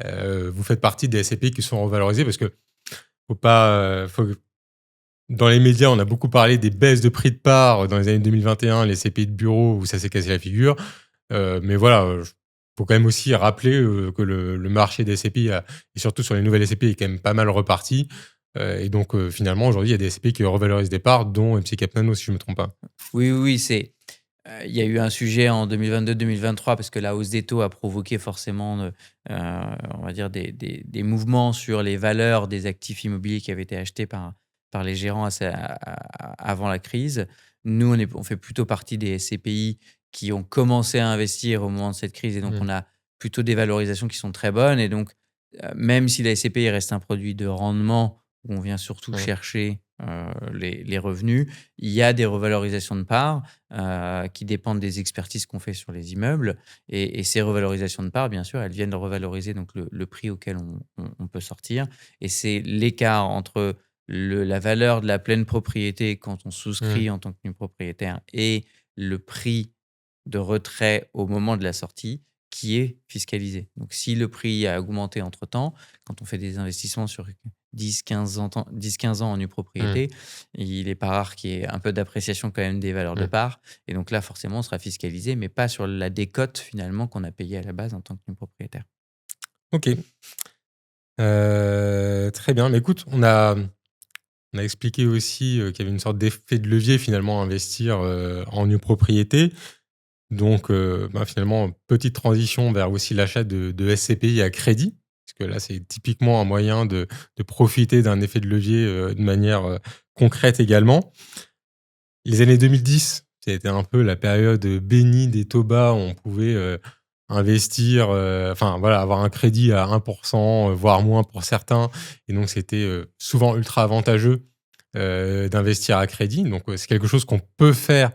vous faites partie des SCPI qui sont revalorisées parce que faut pas, dans les médias, on a beaucoup parlé des baisses de prix de part dans les années 2021, les CPI de bureau où ça s'est cassé la figure. Mais voilà, faut quand même aussi rappeler, que le marché des SCPI et surtout sur les nouvelles SCPI est quand même pas mal reparti. Et donc, finalement, aujourd'hui, il y a des SCPI qui revalorisent des parts, dont Psycap Nano, si je me trompe pas.
Oui, oui, oui, il y a eu un sujet en 2022-2023 parce que la hausse des taux a provoqué forcément, on va dire des mouvements sur les valeurs des actifs immobiliers qui avaient été achetés par les gérants avant la crise. Nous, on fait plutôt partie des SCPI qui ont commencé à investir au moment de cette crise et donc
Mmh.
on a plutôt des valorisations qui sont très bonnes et donc, même si la SCPI reste un produit de rendement où on vient surtout
Mmh.
chercher, les revenus, il y a des revalorisations de parts qui dépendent des expertises qu'on fait sur les immeubles. Et ces revalorisations de parts, bien sûr, elles viennent revaloriser donc le prix auquel on peut sortir. Et c'est l'écart entre la valeur de la pleine propriété quand on
Mmh.
souscrit en tant que nu propriétaire et le prix de retrait au moment de la sortie qui est fiscalisé. Donc si le prix a augmenté entre-temps, quand on fait des investissements sur 10-15 ans en nue
Mmh.
propriété, il est pas rare qu'il y ait un peu d'appréciation quand même des valeurs de
Mmh.
part et donc là, forcément, on sera fiscalisé, mais pas sur la décote finalement qu'on a payée à la base en tant que nu propriétaire.
OK. Très bien. Mais écoute, on a expliqué aussi, qu'il y avait une sorte d'effet de levier finalement à investir, en nue propriété. Donc, ben, finalement, petite transition vers aussi l'achat de SCPI à crédit. Parce que là, c'est typiquement un moyen de profiter d'un effet de levier, de manière, concrète également. Les années 2010, ça a été un peu la période, bénie des taux bas où on pouvait, investir, enfin voilà, avoir un crédit à 1 voire moins pour certains. Et donc c'était, souvent ultra avantageux, d'investir à crédit. Donc, c'est quelque chose qu'on peut faire,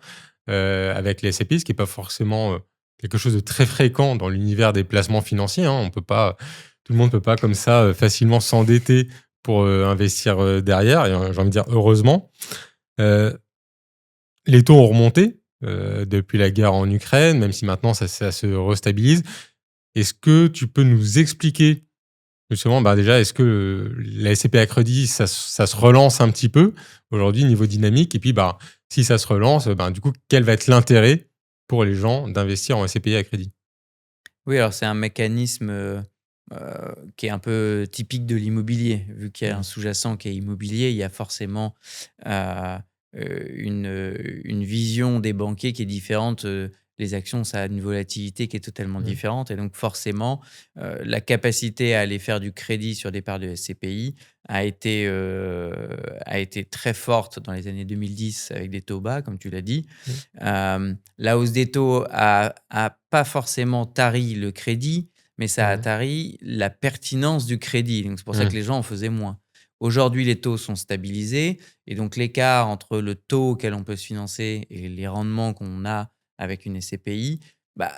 avec les SCPI, ce qui est pas forcément, quelque chose de très fréquent dans l'univers des placements financiers, hein. On peut pas Tout le monde peut pas comme ça, facilement s'endetter pour, investir, derrière et j'ai envie de dire heureusement. Heu Les taux ont remonté, depuis la guerre en Ukraine, même si maintenant ça se restabilise. Est-ce que tu peux nous expliquer justement, bah, déjà, est-ce que, la SCPI à crédit, ça se relance un petit peu aujourd'hui niveau dynamique? Et puis, bah, si ça se relance, ben, du coup, quel va être l'intérêt pour les gens d'investir en SCPI à crédit?
Oui, alors c'est un mécanisme, qui est un peu typique de l'immobilier. Vu qu'il y a un
Mmh.
sous-jacent qui est immobilier, il y a forcément, heu une vision des banquiers qui est différente. Les actions, ça a une volatilité qui est totalement
Mmh.
différente et donc forcément, la capacité à aller faire du crédit sur des parts de SCPI a été très forte dans les années 2010 avec des taux bas, comme tu l'as dit.
Mmh.
La hausse des taux a pas forcément tari le crédit, mais ça a
Mmh.
tari la pertinence du crédit. Donc c'est pour ça
Mmh.
que les gens en faisaient moins. Aujourd'hui, les taux sont stabilisés et donc l'écart entre le taux auquel on peut se financer et les rendements qu'on a avec une SCPI, bah,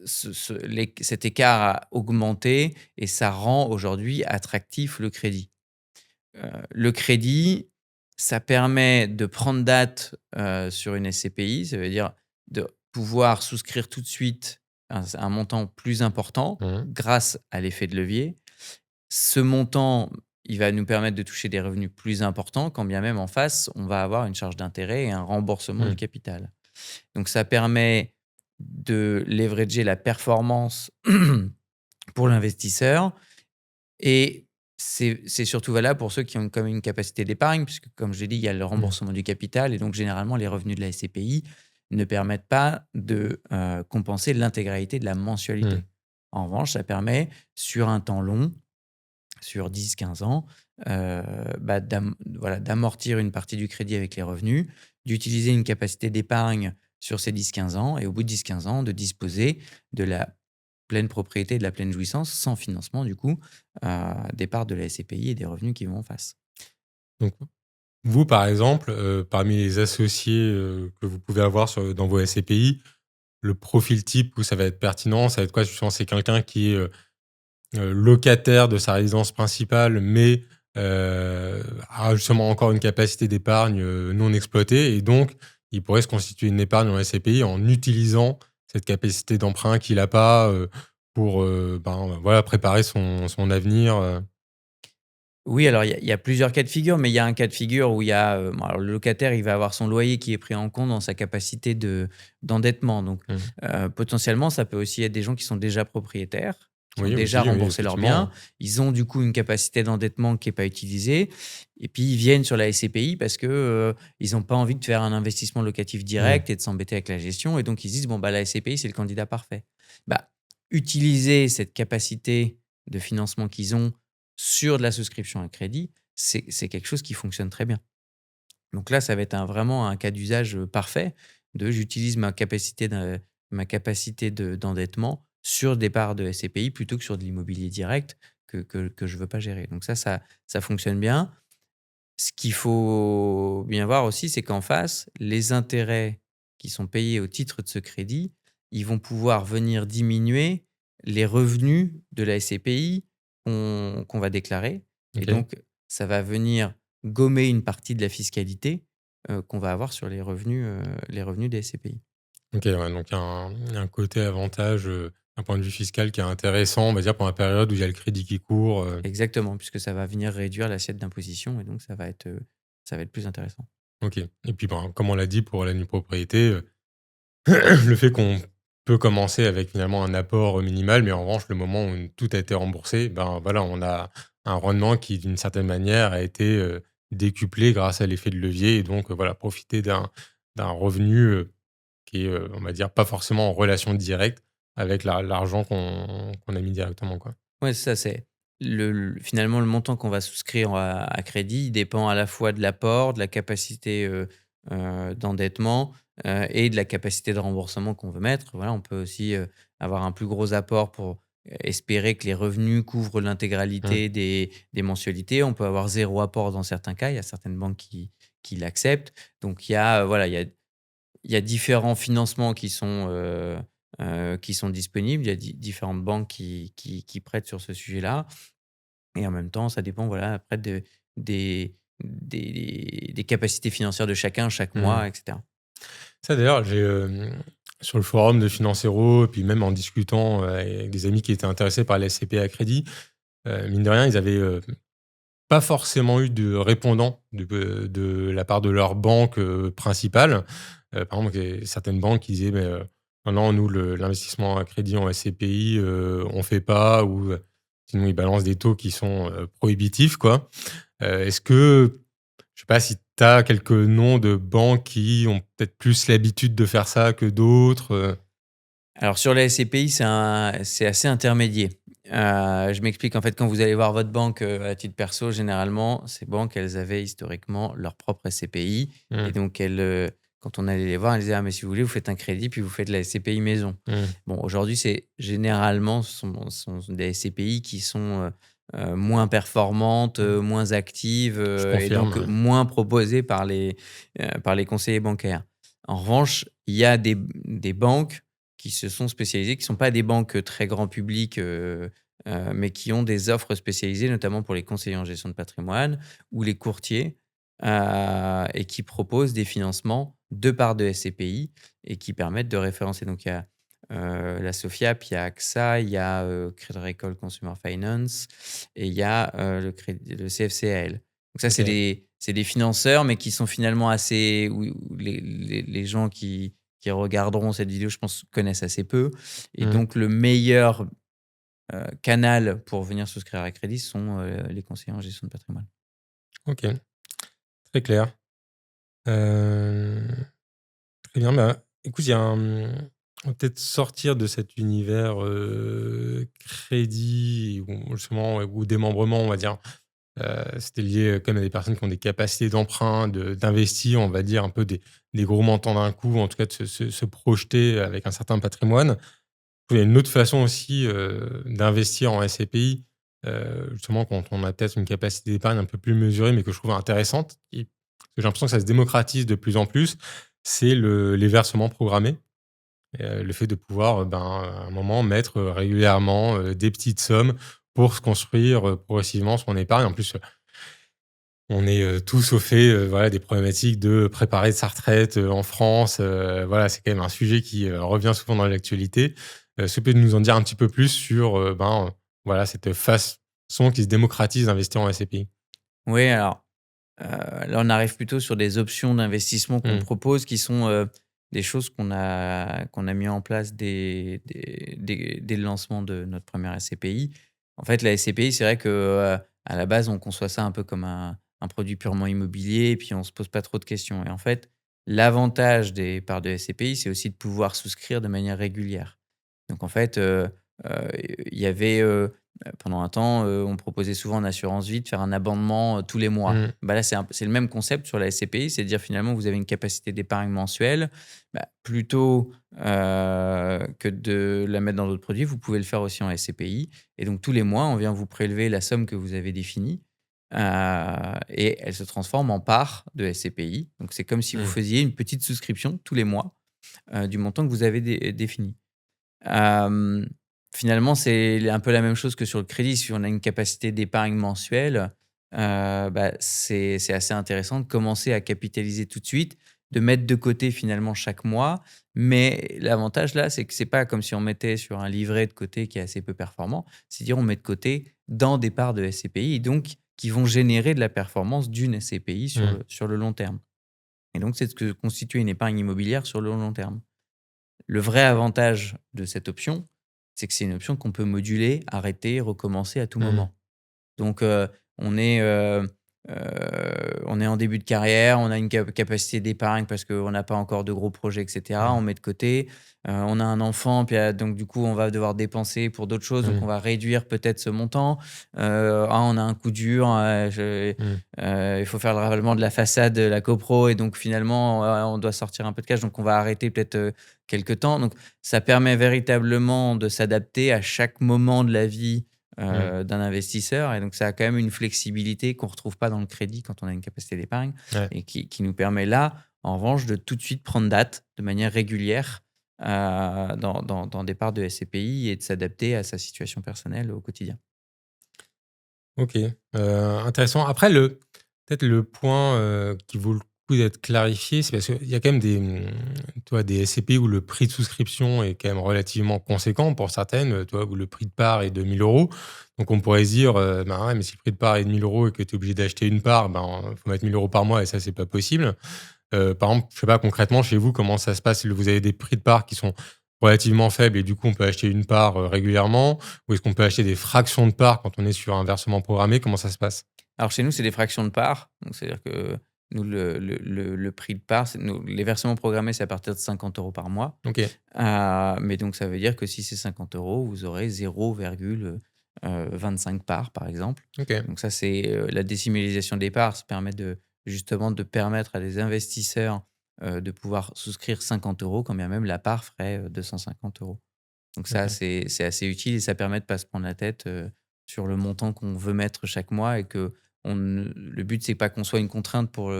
cet écart a augmenté et ça rend aujourd'hui attractif le crédit. Le crédit, ça permet de prendre date, sur une SCPI. Ça veut dire de pouvoir souscrire tout de suite un montant plus important
Mmh.
grâce à l'effet de levier. Ce montant, il va nous permettre de toucher des revenus plus importants, quand bien même en face, on va avoir une charge d'intérêt et un remboursement du
Mmh.
capital. Donc ça permet de leverager la performance pour l'investisseur et C'est surtout valable pour ceux qui ont quand même une capacité d'épargne, puisque comme je l'ai dit, il y a le
Mmh.
remboursement du capital et donc généralement les revenus de la SCPI ne permettent pas de, compenser l'intégralité de la
Mmh.
mensualité. En revanche, ça permet sur un temps long, sur 10-15 ans, voilà, d'amortir une partie du crédit avec les revenus, d'utiliser une capacité d'épargne sur ces 10-15 ans et au bout de 10-15 ans, de disposer de la pleine propriété et de la pleine jouissance sans financement du coup, des parts de la SCPI et des revenus qui vont en face.
Donc vous, par exemple, parmi les associés, que vous pouvez avoir dans vos SCPI, le profil type où ça va être pertinent, ça va être quoi? Justement, c'est quelqu'un qui est, locataire de sa résidence principale, mais a justement encore une capacité d'épargne, non exploitée et donc il pourrait se constituer une épargne en SCPI en utilisant cette capacité d'emprunt qu'il a pas, pour, voilà, préparer son avenir,
Oui, alors il y a plusieurs cas de figure, mais il y a un cas de figure où il y a, bon alors le locataire, il va avoir son loyer qui est pris en compte dans sa capacité d'endettement. Donc,
Mmh.
potentiellement, ça peut aussi être des gens qui sont déjà propriétaires, qui ont
Oui,
déjà
aussi, oui,
remboursé leurs
effectivement,
biens. Ils ont du coup une capacité d'endettement qui est pas utilisée et puis ils viennent sur la SCPI parce que, ils ont pas envie de faire un investissement locatif
Mmh.
direct et de s'embêter avec la gestion et donc ils se disent: «Bon, bah, la SCPI, c'est le candidat parfait». Bah, utiliser cette capacité de financement qu'ils ont sur de la souscription à crédit, c'est quelque chose qui fonctionne très bien. Donc là, ça va être vraiment un cas d'usage, parfait de j'utilise ma capacité d'endettement sur des parts de SCPI plutôt que sur de l'immobilier direct que je veux pas gérer. Donc ça fonctionne bien. Ce qu'il faut bien voir aussi, c'est qu'en face, les intérêts qui sont payés au titre de ce crédit, ils vont pouvoir venir diminuer les revenus de la SCPI qu'on va déclarer et
OK.
donc ça va venir gommer une partie de la fiscalité, qu'on va avoir sur les revenus des SCPI.
OK, ouais, donc il y a un côté avantage, d'un point de vue fiscal qui est intéressant, on va dire, pour la période où il y a le crédit qui court,
Exactement, puisque ça va venir réduire l'assiette d'imposition et donc ça va être plus intéressant.
OK et puis, ben, comme on l'a dit pour la nue-propriété, le fait qu'on peut commencer avec finalement un apport minimal, mais en revanche, le moment où tout a été remboursé, ben, voilà, on a un rendement qui, d'une certaine manière, a été, décuplé grâce à l'effet de levier et donc, voilà, profiter d'un revenu, qui est, on va dire, pas forcément en relation directe avec l'argent qu'on a mis directement, quoi.
Ouais, c'est ça, c'est finalement, le montant qu'on va souscrire à crédit, il dépend à la fois de l'apport, de la capacité, d'endettement, et de la capacité de remboursement qu'on veut mettre. Voilà, on peut aussi, avoir un plus gros apport pour, espérer que les revenus couvrent
Mmh.
l'intégralité des mensualités. On peut avoir zéro apport dans certains cas, il y a certaines banques qui l'acceptent. Donc il y a, voilà, il y a différents financements qui sont disponibles. Il y a différentes banques qui prêtent sur ce sujet-là et en même temps, ça dépend, voilà, après des des capacités financières de chacun, chaque
Mmh.
mois et cetera.
Ça d'ailleurs, sur le forum de Financero et puis même en discutant, avec des amis qui étaient intéressés par les SCPI à crédit, mine de rien, ils avaient, pas forcément eu de répondant de la part de leur banque, principale. Par exemple, il y a certaines banques qui disaient: «Mais, non, non, nous l'investissement à crédit en SCPI, on fait pas» ou, sinon ils balancent des taux qui sont, prohibitifs, quoi. Est-ce que je sais pas si tu as quelques noms de banques qui ont peut-être plus l'habitude de faire ça que d'autres,
Alors sur les SCPI, c'est assez intermédiaire. Je m'explique, en fait, quand vous allez voir votre banque, à titre perso, généralement, ces banques, elles avaient historiquement leur propre SCPI et
Mmh,
donc quand on allait les voir, elles disaient: «Ah mais si vous voulez, vous faites un crédit, puis vous faites la SCPI maison».
mmh,
Bon, aujourd'hui, c'est généralement, ce sont des SCPI qui sont, moins performantes,
mmh.
moins actives,
Je
et
confirme,
donc
ouais.
moins proposées par les conseillers bancaires. En revanche, il y a des banques qui se sont spécialisées, qui ne sont pas des banques très grand public, mais qui ont des offres spécialisées, notamment pour les conseillers en gestion de patrimoine ou les courtiers, et qui proposent des financements de parts de SCPI et qui permettent de référencer. Donc il y a, la Sofiap, il y a AXA, il y a, Crédit Agricole Consumer Finance et il y a, le CFCAL. Donc ça,
OK.
c'est des financeurs, mais qui sont finalement assez où les gens qui regarderont cette vidéo, je pense, connaissent assez peu et
Mmh,
donc le meilleur canal pour venir souscrire à crédit sont les conseillers en gestion de patrimoine.
OK, très clair. Heu, Très bien. Bah, écoute, on va peut-être sortir de cet univers, crédit ou justement, ou démembrement, on va dire. C'était lié, quand même à des personnes qui ont des capacités d'emprunt, d'investir, on va dire, un peu des gros montants d'un coup, en tout cas de se projeter avec un certain patrimoine. Il y a une autre façon aussi, d'investir en SCPI, justement quand on a peut-être une capacité d'épargne un peu plus mesurée, mais que je trouve intéressante, parce que j'ai l'impression que ça se démocratise de plus en plus, c'est les versements programmés. Et le fait de pouvoir, à un moment mettre, régulièrement, des petites sommes pour se construire, progressivement son épargne. En plus, on est, tous au fait, voilà, des problématiques de préparer sa retraite, en France, voilà, c'est quand même un sujet qui, revient souvent dans l'actualité. Est-ce que tu peux nous en dire un petit peu plus sur, voilà, cette façon qui se démocratise d'investir en SCPI?
Oui, alors, là, on arrive plutôt sur des options d'investissement qu'on
Mmh.
propose qui sont, des choses qu'on a mis en place dès le lancement de notre première SCPI. En fait, la SCPI, c'est vrai que, à la base, on conçoit ça un peu comme un produit purement immobilier et puis on se pose pas trop de questions et en fait, l'avantage des parts de SCPI, c'est aussi de pouvoir souscrire de manière régulière. Donc en fait, heu, il y avait, pendant un temps, on proposait souvent en assurance vie de faire un abondement, tous les mois.
Mmh.
Bah, là, c'est le même concept sur la SCPI, c'est de dire finalement vous avez une capacité d'épargne mensuelle, bah, plutôt, que de la mettre dans d'autres produits, vous pouvez le faire aussi en SCPI et donc tous les mois, on vient vous prélever la somme que vous avez définie, et elle se transforme en part de SCPI. Donc c'est comme si vous
Mmh.
faisiez une petite souscription tous les mois, du montant que vous avez défini. Hem, Finalement, c'est un peu la même chose que sur le crédit. Si on a une capacité d'épargne mensuelle, bah, c'est assez intéressant de commencer à capitaliser tout de suite, de mettre de côté finalement chaque mois. Mais l'avantage là, c'est que c'est pas comme si on mettait sur un livret de côté qui est assez peu performant. C'est-à-dire on met de côté dans des parts de SCPI et donc qui vont générer de la performance d'une SCPI
Mmh.
sur le long terme. Et donc c'est ce que constitue une épargne immobilière sur le long terme. Le vrai avantage de cette option, c'est que c'est une option qu'on peut moduler, arrêter, recommencer à tout
Mmh.
moment. Donc, on est, on est en début de carrière, on a une capacité d'épargne parce qu'on n'a pas encore de gros projets et cetera.
Mmh.
On met de côté, on a un enfant, puis, donc du coup, on va devoir dépenser pour d'autres choses, donc
Mmh.
on va réduire peut-être ce montant. On a un coup dur,
Mmh.
il faut faire le ravalement de la façade de la copro et donc finalement, on doit sortir un peu de cash, donc on va arrêter peut-être, quelque temps. Donc ça permet véritablement de s'adapter à chaque moment de la vie
Mmh.
d'un investisseur et donc ça a quand même une flexibilité qu'on retrouve pas dans le crédit quand on a une capacité d'épargne
Ouais.
et qui nous permet là, en revanche, de tout de suite prendre date de manière régulière, dans des parts de SCPI et de s'adapter à sa situation personnelle au quotidien.
OK, intéressant. Après peut-être le point, qui vaut le coup d'être clarifié, c'est parce qu'il y a quand même tu vois, des SCPI où le prix de souscription est quand même relativement conséquent pour certaines, tu vois, où le prix de part est de 1 000 €. Donc on pourrait se dire, «Ben, ouais, mais si le prix de part est de 1 000 € et que tu es obligé d'acheter une part, ben, faut mettre 1 000 € par mois et ça, c'est pas possible». Par exemple, je sais pas concrètement chez vous comment ça se passe? Vous avez des prix de part qui sont relativement faibles et du coup on peut acheter une part, régulièrement? Ou est-ce qu'on peut acheter des fractions de parts quand on est sur un versement programmé? Comment ça se passe?
Alors chez nous, c'est des fractions de parts, donc c'est-à-dire que nous le prix de part, c'est nous les versements programmés, c'est à partir de 50 € par mois.
OK.
Mais donc ça veut dire que si c'est 50 €, vous aurez 0,25 parts, par exemple.
OK.
Donc ça, c'est, la décimalisation des parts, ça permet justement de permettre à des investisseurs, de pouvoir souscrire 50 € quand bien même la part ferait, 250 €. Donc ça,
OK.
c'est assez utile et ça permet de pas se prendre la tête, sur le montant qu'on veut mettre chaque mois et que le but, c'est pas qu'on soit une contrainte pour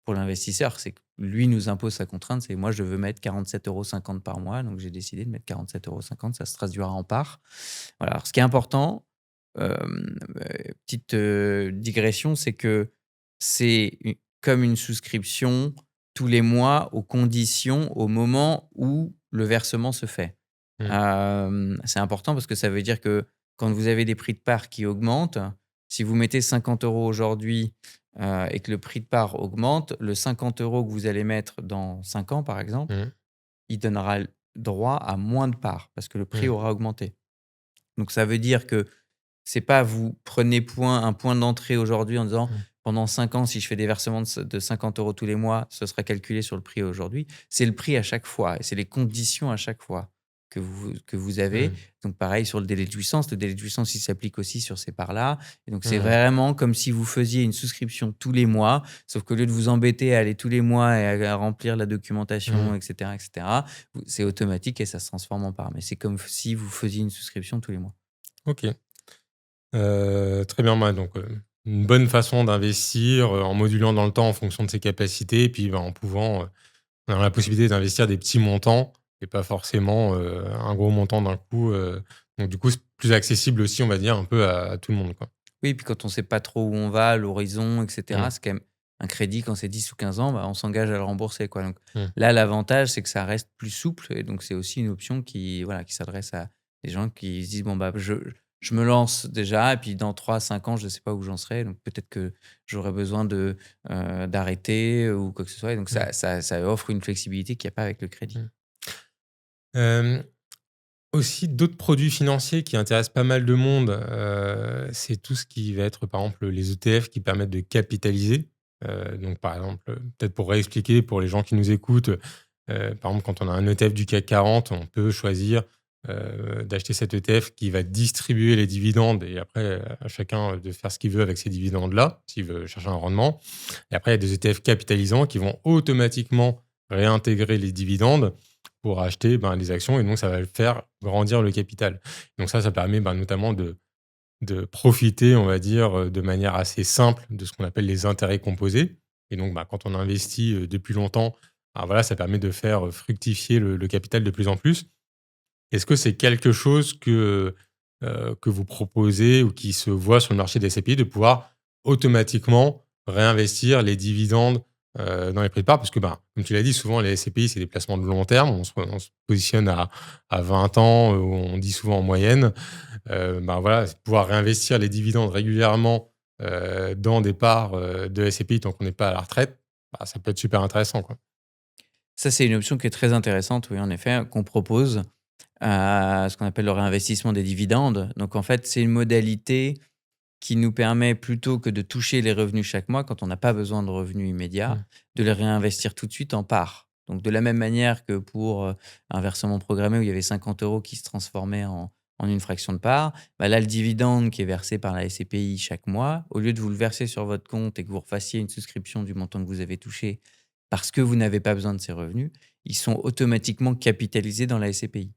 l'investisseur, c'est que lui nous impose sa contrainte, c'est: «Moi, je veux mettre 47,50 € par mois, donc j'ai décidé de mettre 47,50 €, ça se traduira en parts». Voilà, alors ce qui est important, petite, digression, c'est que c'est comme une souscription tous les mois aux conditions au moment où le versement se fait.
Mmh.
C'est important parce que ça veut dire que quand vous avez des prix de part qui augmentent, si vous mettez 50 € aujourd'hui, et que le prix de part augmente, le 50 € que vous allez mettre dans 5 ans, par exemple,
Mmh.
il donnera droit à moins de parts parce que le prix
Mmh.
aura augmenté. Donc ça veut dire que c'est pas vous prenez un point d'entrée aujourd'hui en disant:
Mmh.
«Pendant 5 ans, si je fais des versements de 50 € tous les mois, ce sera calculé sur le prix aujourd'hui». C'est le prix à chaque fois et c'est les conditions à chaque fois que vous avez.
Mmh.
Donc pareil sur le délai de jouissance. Le délai de jouissance, il s'applique aussi sur ces parts-là et donc c'est
Mmh.
vraiment comme si vous faisiez une souscription tous les mois, sauf qu'au lieu de vous embêter à aller tous les mois et à remplir la documentation
Mmh.
et cetera, c'est automatique et ça se transforme en part. Mais c'est comme si vous faisiez une souscription tous les mois.
OK. Très bien, ouais, donc une bonne façon d'investir, en modulant dans le temps en fonction de ses capacités et puis, bah, en pouvant, on a la possibilité d'investir des petits montants et pas forcément, un gros montant d'un coup, donc du coup, c'est plus accessible aussi, on va dire, un peu à tout le monde, quoi.
Oui, puis quand on sait pas trop où on va, l'horizon et
Mmh.
cetera, c'est quand même un crédit quand c'est 10 ou 15 ans, bah, on s'engage à le rembourser, quoi. Donc
Mmh.
là, l'avantage, c'est que ça reste plus souple et donc c'est aussi une option qui, voilà, qui s'adresse à des gens qui se disent: «Bon, bah, je me lance déjà et puis dans 3 5 ans, je ne sais pas où j'en serai, donc peut-être que j'aurai besoin d'arrêter ou quoi que ce soit» et donc
Mmh.
ça offre une flexibilité qu'il y a pas avec le crédit.
Mmh. Hem, Aussi d'autres produits financiers qui intéressent pas mal de monde, c'est tout ce qui va être, par exemple, les ETF qui permettent de capitaliser. Donc par exemple, peut-être pour réexpliquer pour les gens qui nous écoutent, par exemple, quand on a un ETF du CAC 40, on peut choisir, d'acheter cet ETF qui va distribuer les dividendes et après, à chacun de faire ce qu'il veut avec ces dividendes-là, s'il veut chercher un rendement. Et après, il y a des ETF capitalisants qui vont automatiquement réintégrer les dividendes pour acheter, ben, les actions et donc ça va le faire grandir le capital. Donc ça permet, ben, notamment de profiter, on va dire, de manière assez simple de ce qu'on appelle les intérêts composés et donc, bah, quand on investit, depuis longtemps, bah, voilà, ça permet de faire, fructifier le capital de plus en plus. Est-ce que c'est quelque chose que vous proposez ou qui se voit sur le marché des SCPI de pouvoir automatiquement réinvestir les dividendes, dans les prix de part? Parce que, ben, comme tu l'as dit, souvent les SCPI, c'est des placements de long terme. On se positionne à 20 ans, on dit souvent en moyenne. Ben, voilà, pouvoir réinvestir les dividendes régulièrement, dans des parts, de SCPI tant qu'on n'est pas à la retraite, bah, ça peut être super intéressant, quoi.
Ça, c'est une option qui est très intéressante, oui, en effet, qu'on propose. Ce qu'on appelle le réinvestissement des dividendes. Donc en fait, c'est une modalité qui nous permet plutôt que de toucher les revenus chaque mois quand on n'a pas besoin de revenus immédiats,
Mmh.
de les réinvestir tout de suite en parts. Donc de la même manière que pour, un versement programmé où il y avait 50 € qui se transformaient en une fraction de part, bah là, le dividende qui est versé par la SCPI chaque mois, au lieu de vous le verser sur votre compte et que vous refassiez une souscription du montant que vous avez touché parce que vous n'avez pas besoin de ces revenus, ils sont automatiquement capitalisés dans la SCPI.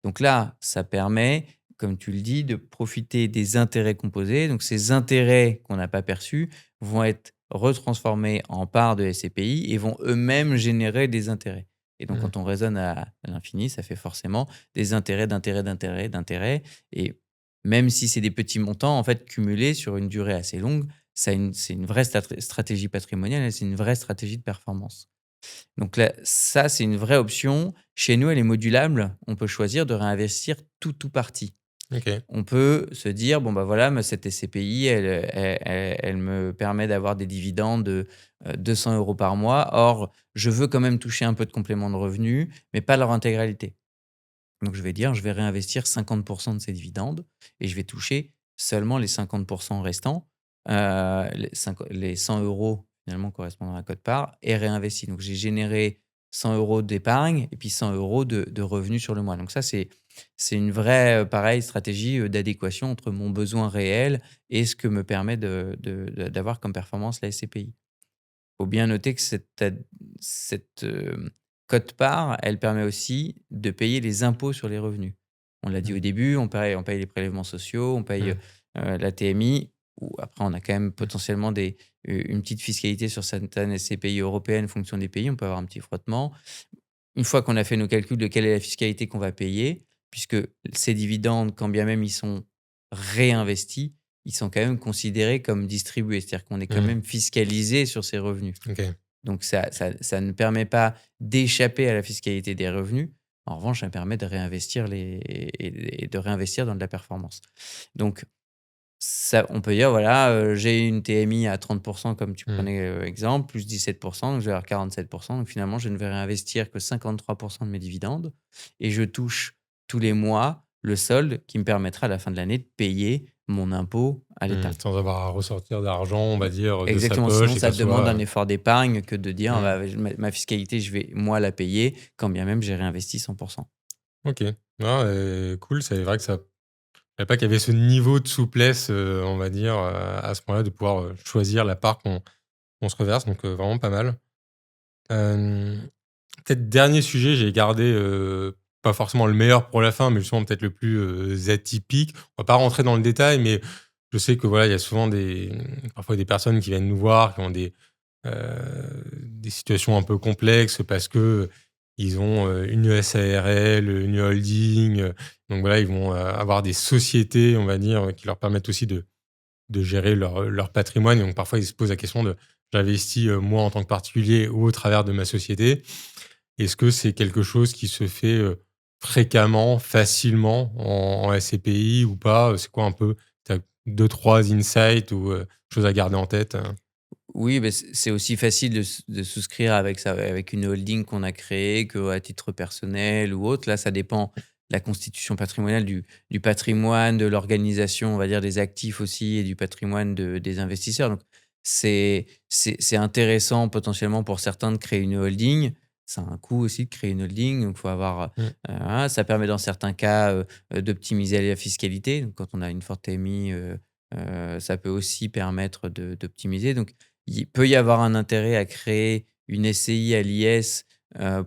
Donc là, ça permet, comme tu le dis, de profiter des intérêts composés. Donc ces intérêts qu'on n'a pas perçus vont être retransformés en parts de SCPI et vont eux-mêmes générer des intérêts. Et donc
Mmh.
quand on raisonne à l'infini, ça fait forcément des intérêts, d'intérêts, d'intérêts, d'intérêts. Et même si c'est des petits montants, en fait, cumulés sur une durée assez longue, c'est une vraie stratégie patrimoniale et c'est une vraie stratégie de performance. Donc là, ça, c'est une vraie option. Chez nous, elle est modulable. On peut choisir de réinvestir tout ou partie.
OK.
On peut se dire: «Bon, bah, voilà, moi, cette SCPI, elle me permet d'avoir des dividendes de, 200 € par mois. Or, je veux quand même toucher un peu de complément de revenus, mais pas leur intégralité». Donc je vais dire: «Je vais réinvestir 50 de ces dividendes et je vais toucher seulement les 50 restants». Les 100 € finalement correspondant à la quote-part est réinvesti. Donc j'ai généré 100 € d'épargne et puis 100 € de revenus sur le mois. Donc ça, c'est une vraie, pareil stratégie, d'adéquation entre mon besoin réel et ce que me permet d'avoir comme performance la SCPI. Faut bien noter que cette quote-part, elle permet aussi de payer les impôts sur les revenus. On l'a dit
Mmh.
au début, on paye les prélèvements sociaux, on paye,
Mmh.
la TMI ou après on a quand même
Mmh.
potentiellement une petite fiscalité sur certaines SCPI européennes en fonction des pays, on peut avoir un petit frottement. Une fois qu'on a fait nos calculs de quelle est la fiscalité qu'on va payer, puisque ces dividendes, quand bien même ils sont réinvestis, ils sont quand même considérés comme distribués. C'est-à-dire qu'on est quand
Mmh.
même fiscalisé sur ces revenus.
OK.
Donc ça ne permet pas d'échapper à la fiscalité des revenus. En revanche, ça permet de réinvestir et de réinvestir dans de la performance. Donc ça, on peut dire, voilà, j'ai une TMI à 30 comme tu
Mmh.
prenais, exemple, plus 17 donc je vais avoir 47 donc finalement, je ne vais réinvestir que 53 de mes dividendes et je touche tous les mois le solde qui me permettra à la fin de l'année de payer mon impôt à l'État.
Sans avoir à ressortir d'argent, on va dire, de sa
Exactement,
poche
sinon
et
ça
qu'elle
te demande un
soit,
effort d'épargne que de dire
mmh,
bah, ma fiscalité, je vais moi la payer, quand bien même j'ai réinvesti 100%.
OK. Non, cool, c'est vrai que ça je savais pas qu'il y avait ce niveau de souplesse, on va dire, à ce point-là, de pouvoir, choisir la part qu'on se reverse, donc vraiment pas mal. Hem, Peut-être dernier sujet, j'ai gardé, pas forcément le meilleur pour la fin, mais justement peut-être le plus, atypique. On va pas rentrer dans le détail, mais je sais que voilà, il y a souvent parfois des personnes qui viennent nous voir, qui ont des situations un peu complexes parce que ils ont, une SARL, une holding, donc voilà, ils vont, avoir des sociétés, on va dire, qui leur permettent aussi de gérer leur patrimoine et donc parfois ils se posent la question de: «J'investis, moi en tant que particulier ou au travers de ma société». Est-ce que c'est quelque chose qui se fait, fréquemment, facilement en SCPI ou pas? C'est quoi un peu, tu as 2-3 insights ou, choses à garder en tête?
Oui, beh, c'est aussi facile de souscrire avec une holding qu'on a créée qu'à titre personnel ou autre. Là, ça dépend de la constitution patrimoniale du patrimoine, de l'organisation, on va dire, des actifs aussi et du patrimoine des investisseurs. Donc, c'est intéressant potentiellement pour certains de créer une holding. Ça a un coût aussi de créer une holding, donc il faut avoir,
Mmh.
voilà, ça permet dans certains cas, d'optimiser la fiscalité. Donc quand on a une forte TMI, ça peut aussi permettre d'optimiser. Donc il peut y avoir un intérêt à créer une SCI à l'IS,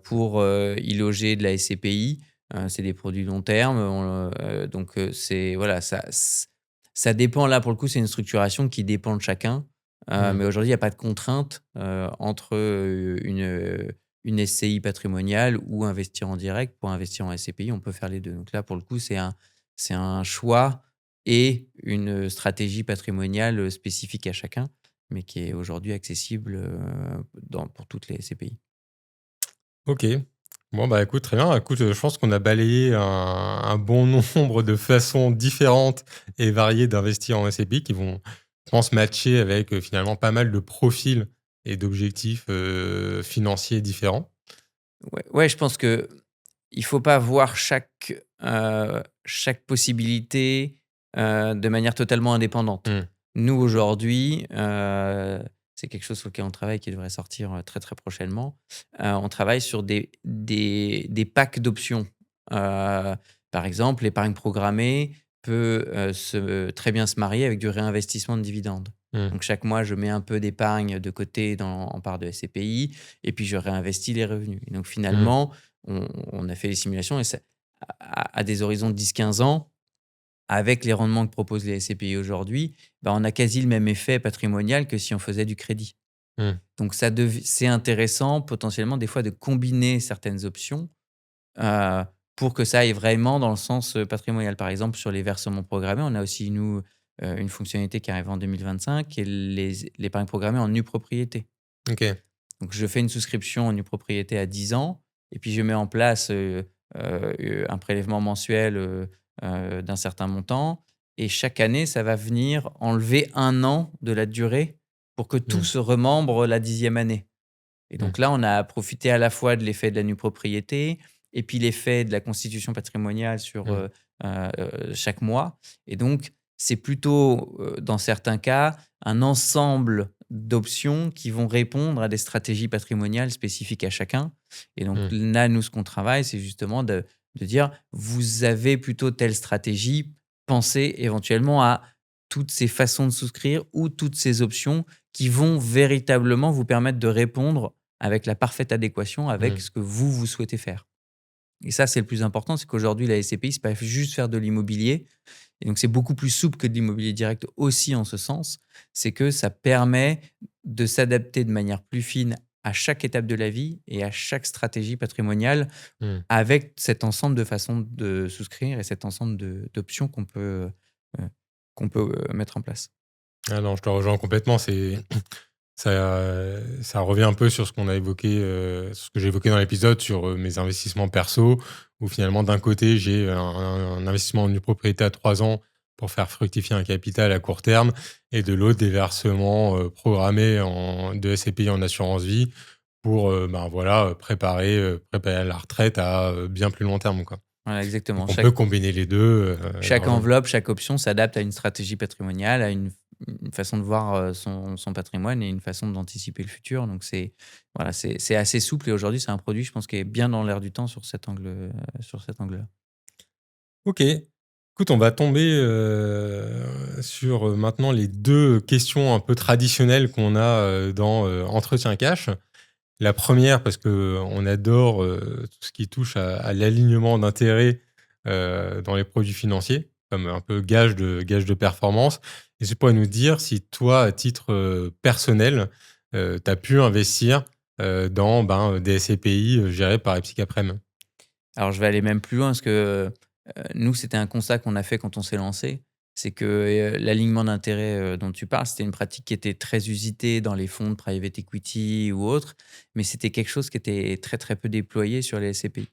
pour, y loger de la SCPI. C'est des produits long terme, donc c'est voilà, ça dépend là pour le coup, c'est une structuration qui dépend de chacun,
Mmh.
mais aujourd'hui il y a pas de contrainte, entre, une SCI patrimoniale ou investir en direct. Pour investir en SCPI, on peut faire les 2. Donc là pour le coup, c'est un choix et une stratégie patrimoniale, spécifique à chacun mais qui est aujourd'hui accessible, pour toutes les CPI.
OK. Bon, bah, écoute, très bien. Écoute, je pense qu'on a balayé un bon nombre de façons différentes et variées d'investir en SCPI qui vont, je pense, matcher avec, finalement pas mal de profils et d'objectifs, financiers différents.
Ouais, ouais, je pense que il faut pas voir chaque possibilité, de manière totalement indépendante.
Mmh.
Nous, aujourd'hui, c'est quelque chose sur lequel on travaille qui devrait sortir, très, très prochainement. On travaille sur des packs d'options. Par exemple, l'épargne programmée peut, très bien se marier avec du réinvestissement de dividendes.
Mmh.
Donc chaque mois, je mets un peu d'épargne de côté en part de SCPI et puis je réinvestis les revenus et donc
Mmh.
finalement, on a fait les simulations et à des horizons de 10-15 ans, avec les rendements que proposent les SCPI aujourd'hui, bah, on a quasi le même effet patrimonial que si on faisait du crédit.
Mmh.
Donc c'est intéressant potentiellement des fois de combiner certaines options, heu, pour que ça aille vraiment dans le sens, patrimonial. Par exemple, sur les versements programmés, on a aussi nous, une fonctionnalité qui arrive en 2025 qui est l'épargne programmée en nue propriété.
OK.
Donc je fais une souscription en nue propriété à 10 ans et puis je mets en place, un prélèvement mensuel, d'un certain montant et chaque année, ça va venir enlever 1 an de la durée pour que tout
Mmh.
se remembre la 10e année. Et
Mmh.
donc là, on a profité à la fois de l'effet de la nue propriété et puis l'effet de la constitution patrimoniale sur,
Mmh.
chaque mois et donc c'est plutôt, dans certains cas, un ensemble d'options qui vont répondre à des stratégies patrimoniales spécifiques à chacun et donc
Mmh.
là, nous, ce qu'on travaille, c'est justement de dire: «Vous avez plutôt telle stratégie, pensez éventuellement à toutes ces façons de souscrire ou toutes ces options qui vont véritablement vous permettre de répondre avec la parfaite adéquation avec
Mmh.
ce que vous souhaitez faire. Et ça, c'est le plus important, c'est qu'aujourd'hui, la SCPI, c'est pas juste faire de l'immobilier. Et donc, c'est beaucoup plus souple que de l'immobilier direct aussi en ce sens. C'est que ça permet de s'adapter de manière plus fine à chaque étape de la vie et à chaque stratégie patrimoniale
Mmh.
avec cet ensemble de façons de souscrire et cet ensemble d'options euh, qu'on peut mettre en place.
Ah non, je te rejoins complètement, ça revient un peu sur ce qu'on a évoqué, sur ce que j'ai évoqué dans l'épisode sur, mes investissements perso, où finalement d'un côté j'ai un investissement en nue propriété à 3 ans pour faire fructifier un capital à court terme et de l'autre des versements, programmés de SCPI en assurance vie pour, ben voilà, préparer la retraite à, bien plus long terme, quoi.
Voilà, exactement.
Donc on peut combiner les deux.
Chaque enveloppe, chaque option s'adapte à une stratégie patrimoniale, à une façon de voir son patrimoine et une façon d'anticiper le futur. Donc, voilà, c'est assez souple. Et aujourd'hui, c'est un produit, je pense, qui est bien dans l'air du temps sur cet angle-là.
Ok. Écoute, on va tomber sur maintenant les deux questions un peu traditionnelles qu'on a dans Entretien Cash. La première, parce que on adore tout ce qui touche à l'alignement d'intérêts dans les produits financiers, comme un peu gage de performance. Et tu pourrais nous dire si toi, à titre personnel, tu as pu investir dans des SCPI gérés par Epsicaprem.
Alors, je vais aller même plus loin parce que nous, c'était un constat qu'on a fait quand on s'est lancé. C'est que l'alignement d'intérêts dont tu parles, c'était une pratique qui était très usitée dans les fonds de private equity ou autres, mais c'était quelque chose qui était très, très peu déployé sur les SCPI.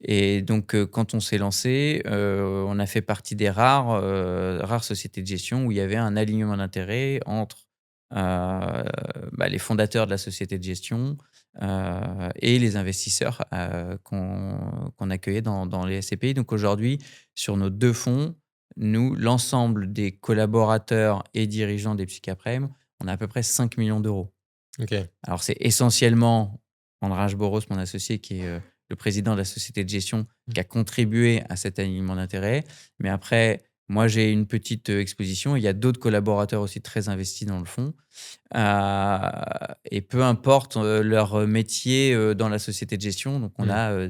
Et donc, quand on s'est lancé, on a fait partie des rares sociétés de gestion où il y avait un alignement d'intérêts entre, les fondateurs de la société de gestion, et les investisseurs, qu'on accueillait dans les SCPI. Donc aujourd'hui, sur nos 2 fonds, nous, l'ensemble des collaborateurs et dirigeants des Psychaprem, on a à peu près 5 millions d'euros.
Ok.
Alors, c'est essentiellement András Boros, mon associé, qui est le président de la société de gestion, qui a contribué à cet alignement d'intérêts. Mais après, moi, j'ai une petite exposition. Il y a d'autres collaborateurs aussi très investis dans le fonds. Et peu importe leur métier dans la société de gestion. Donc, on a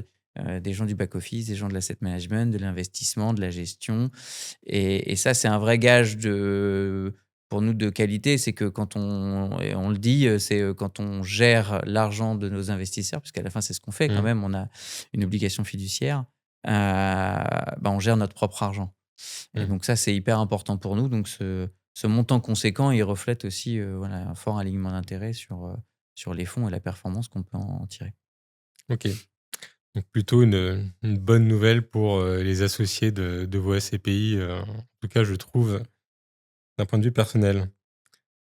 des gens du back-office, des gens de l'asset management, de l'investissement, de la gestion. Et ça, c'est un vrai gage pour nous de qualité. C'est que quand et on le dit, c'est quand on gère l'argent de nos investisseurs, puisqu'à la fin, c'est ce qu'on fait quand
Mm.
même. On a une obligation fiduciaire. On gère notre propre argent. Et
Mm.
donc ça, c'est hyper important pour nous. Donc ce montant conséquent, il reflète aussi un fort alignement d'intérêt sur les fonds et la performance qu'on peut en tirer.
Ok. Donc plutôt une bonne nouvelle pour les associés de vos SCPI, en tout cas, je trouve, d'un point de vue personnel.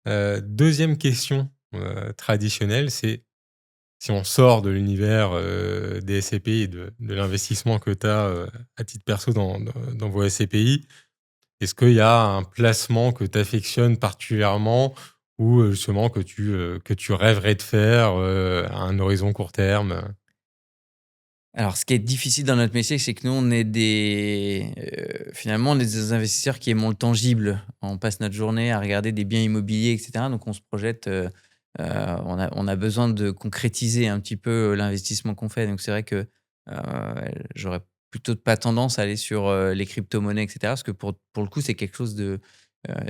Deuxième question traditionnelle, c'est si on sort de l'univers des SCPI et de l'investissement que tu as à titre perso dans vos SCPI, est-ce qu'il y a un placement que tu affectionnes particulièrement ou justement que tu rêverais de faire à un horizon court terme?
Alors, ce qui est difficile dans notre métier, c'est que nous, on est finalement, on est des investisseurs qui aimons le tangible. On passe notre journée à regarder des biens immobiliers, et cetera. Donc, on se projette, on a besoin de concrétiser un petit peu l'investissement qu'on fait. Donc, c'est vrai que j'aurais plutôt pas tendance à aller sur les crypto-monnaies, et cetera. Parce que pour le coup, c'est quelque chose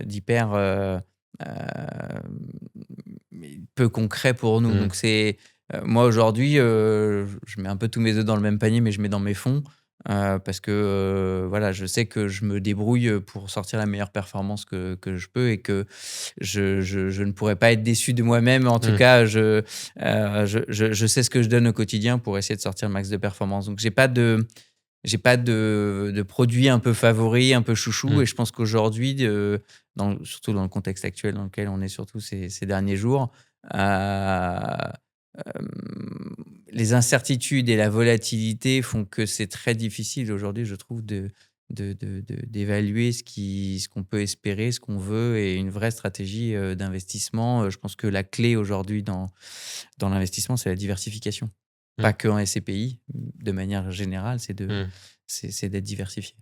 d'hyper peu concret pour nous.
Mmh.
Donc, moi, aujourd'hui, je mets un peu tous mes œufs dans le même panier, mais je mets dans mes fonds, parce que, voilà, je sais que je me débrouille pour sortir la meilleure performance que je peux et que je ne pourrais pas être déçu de moi-même. En tout
Mmh.
cas, je sais ce que je donne au quotidien pour essayer de sortir le max de performance. Donc j'ai pas de produit un peu favori, un peu chouchou.
Mmh.
Et je pense qu'aujourd'hui, surtout dans le contexte actuel dans lequel on est surtout ces derniers jours, euh, les incertitudes et la volatilité font que c'est très difficile aujourd'hui, je trouve, d'évaluer ce qu'on peut espérer, ce qu'on veut, et une vraie stratégie d'investissement. Je pense que la clé aujourd'hui dans l'investissement, c'est la diversification. Pas
Mmh.
que en SCPI, de manière générale,
Mmh.
c'est d'être diversifié.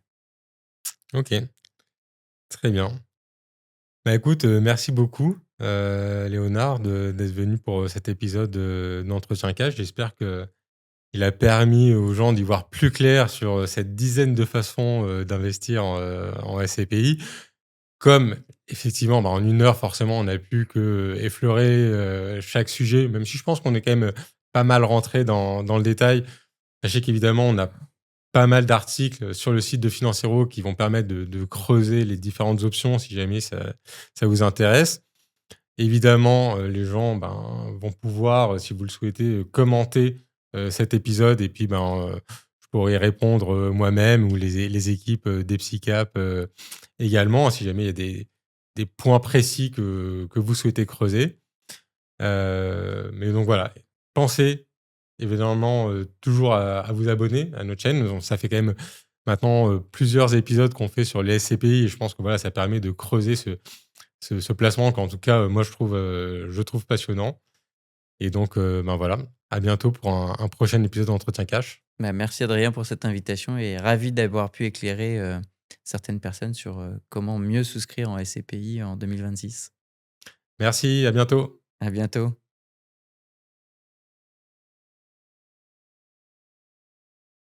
Ok, très bien. Bah écoute, merci beaucoup, Léonard, d'être venu pour cet épisode d'Entretien Cash. J'espère que il a permis aux gens d'y voir plus clair sur cette dizaine de façons d'investir en SCPI. Comme effectivement, en 1 heure, forcément, on n'a pu que effleurer chaque sujet, même si je pense qu'on est quand même pas mal rentré dans le détail. Sachez qu'évidemment, on a pas mal d'articles sur le site de Financiero qui vont permettre de creuser les différentes options si jamais ça vous intéresse. Évidemment, les gens vont pouvoir, si vous le souhaitez, commenter cet épisode et puis je pourrai y répondre moi-même ou les équipes d'Epsicap également, si jamais il y a des points précis que vous souhaitez creuser. Mais donc voilà, pensez évidemment toujours à vous abonner à notre chaîne. Donc, ça fait quand même maintenant plusieurs épisodes qu'on fait sur les SCPI et je pense que voilà, ça permet de creuser ce placement qu'en tout cas, moi, je trouve passionnant. Et donc, ben voilà, à bientôt pour un prochain épisode d'Entretien Cash.
Bah, merci Adrien pour cette invitation et ravi d'avoir pu éclairer certaines personnes sur comment mieux souscrire en SCPI en 2026.
Merci, à bientôt.
À bientôt.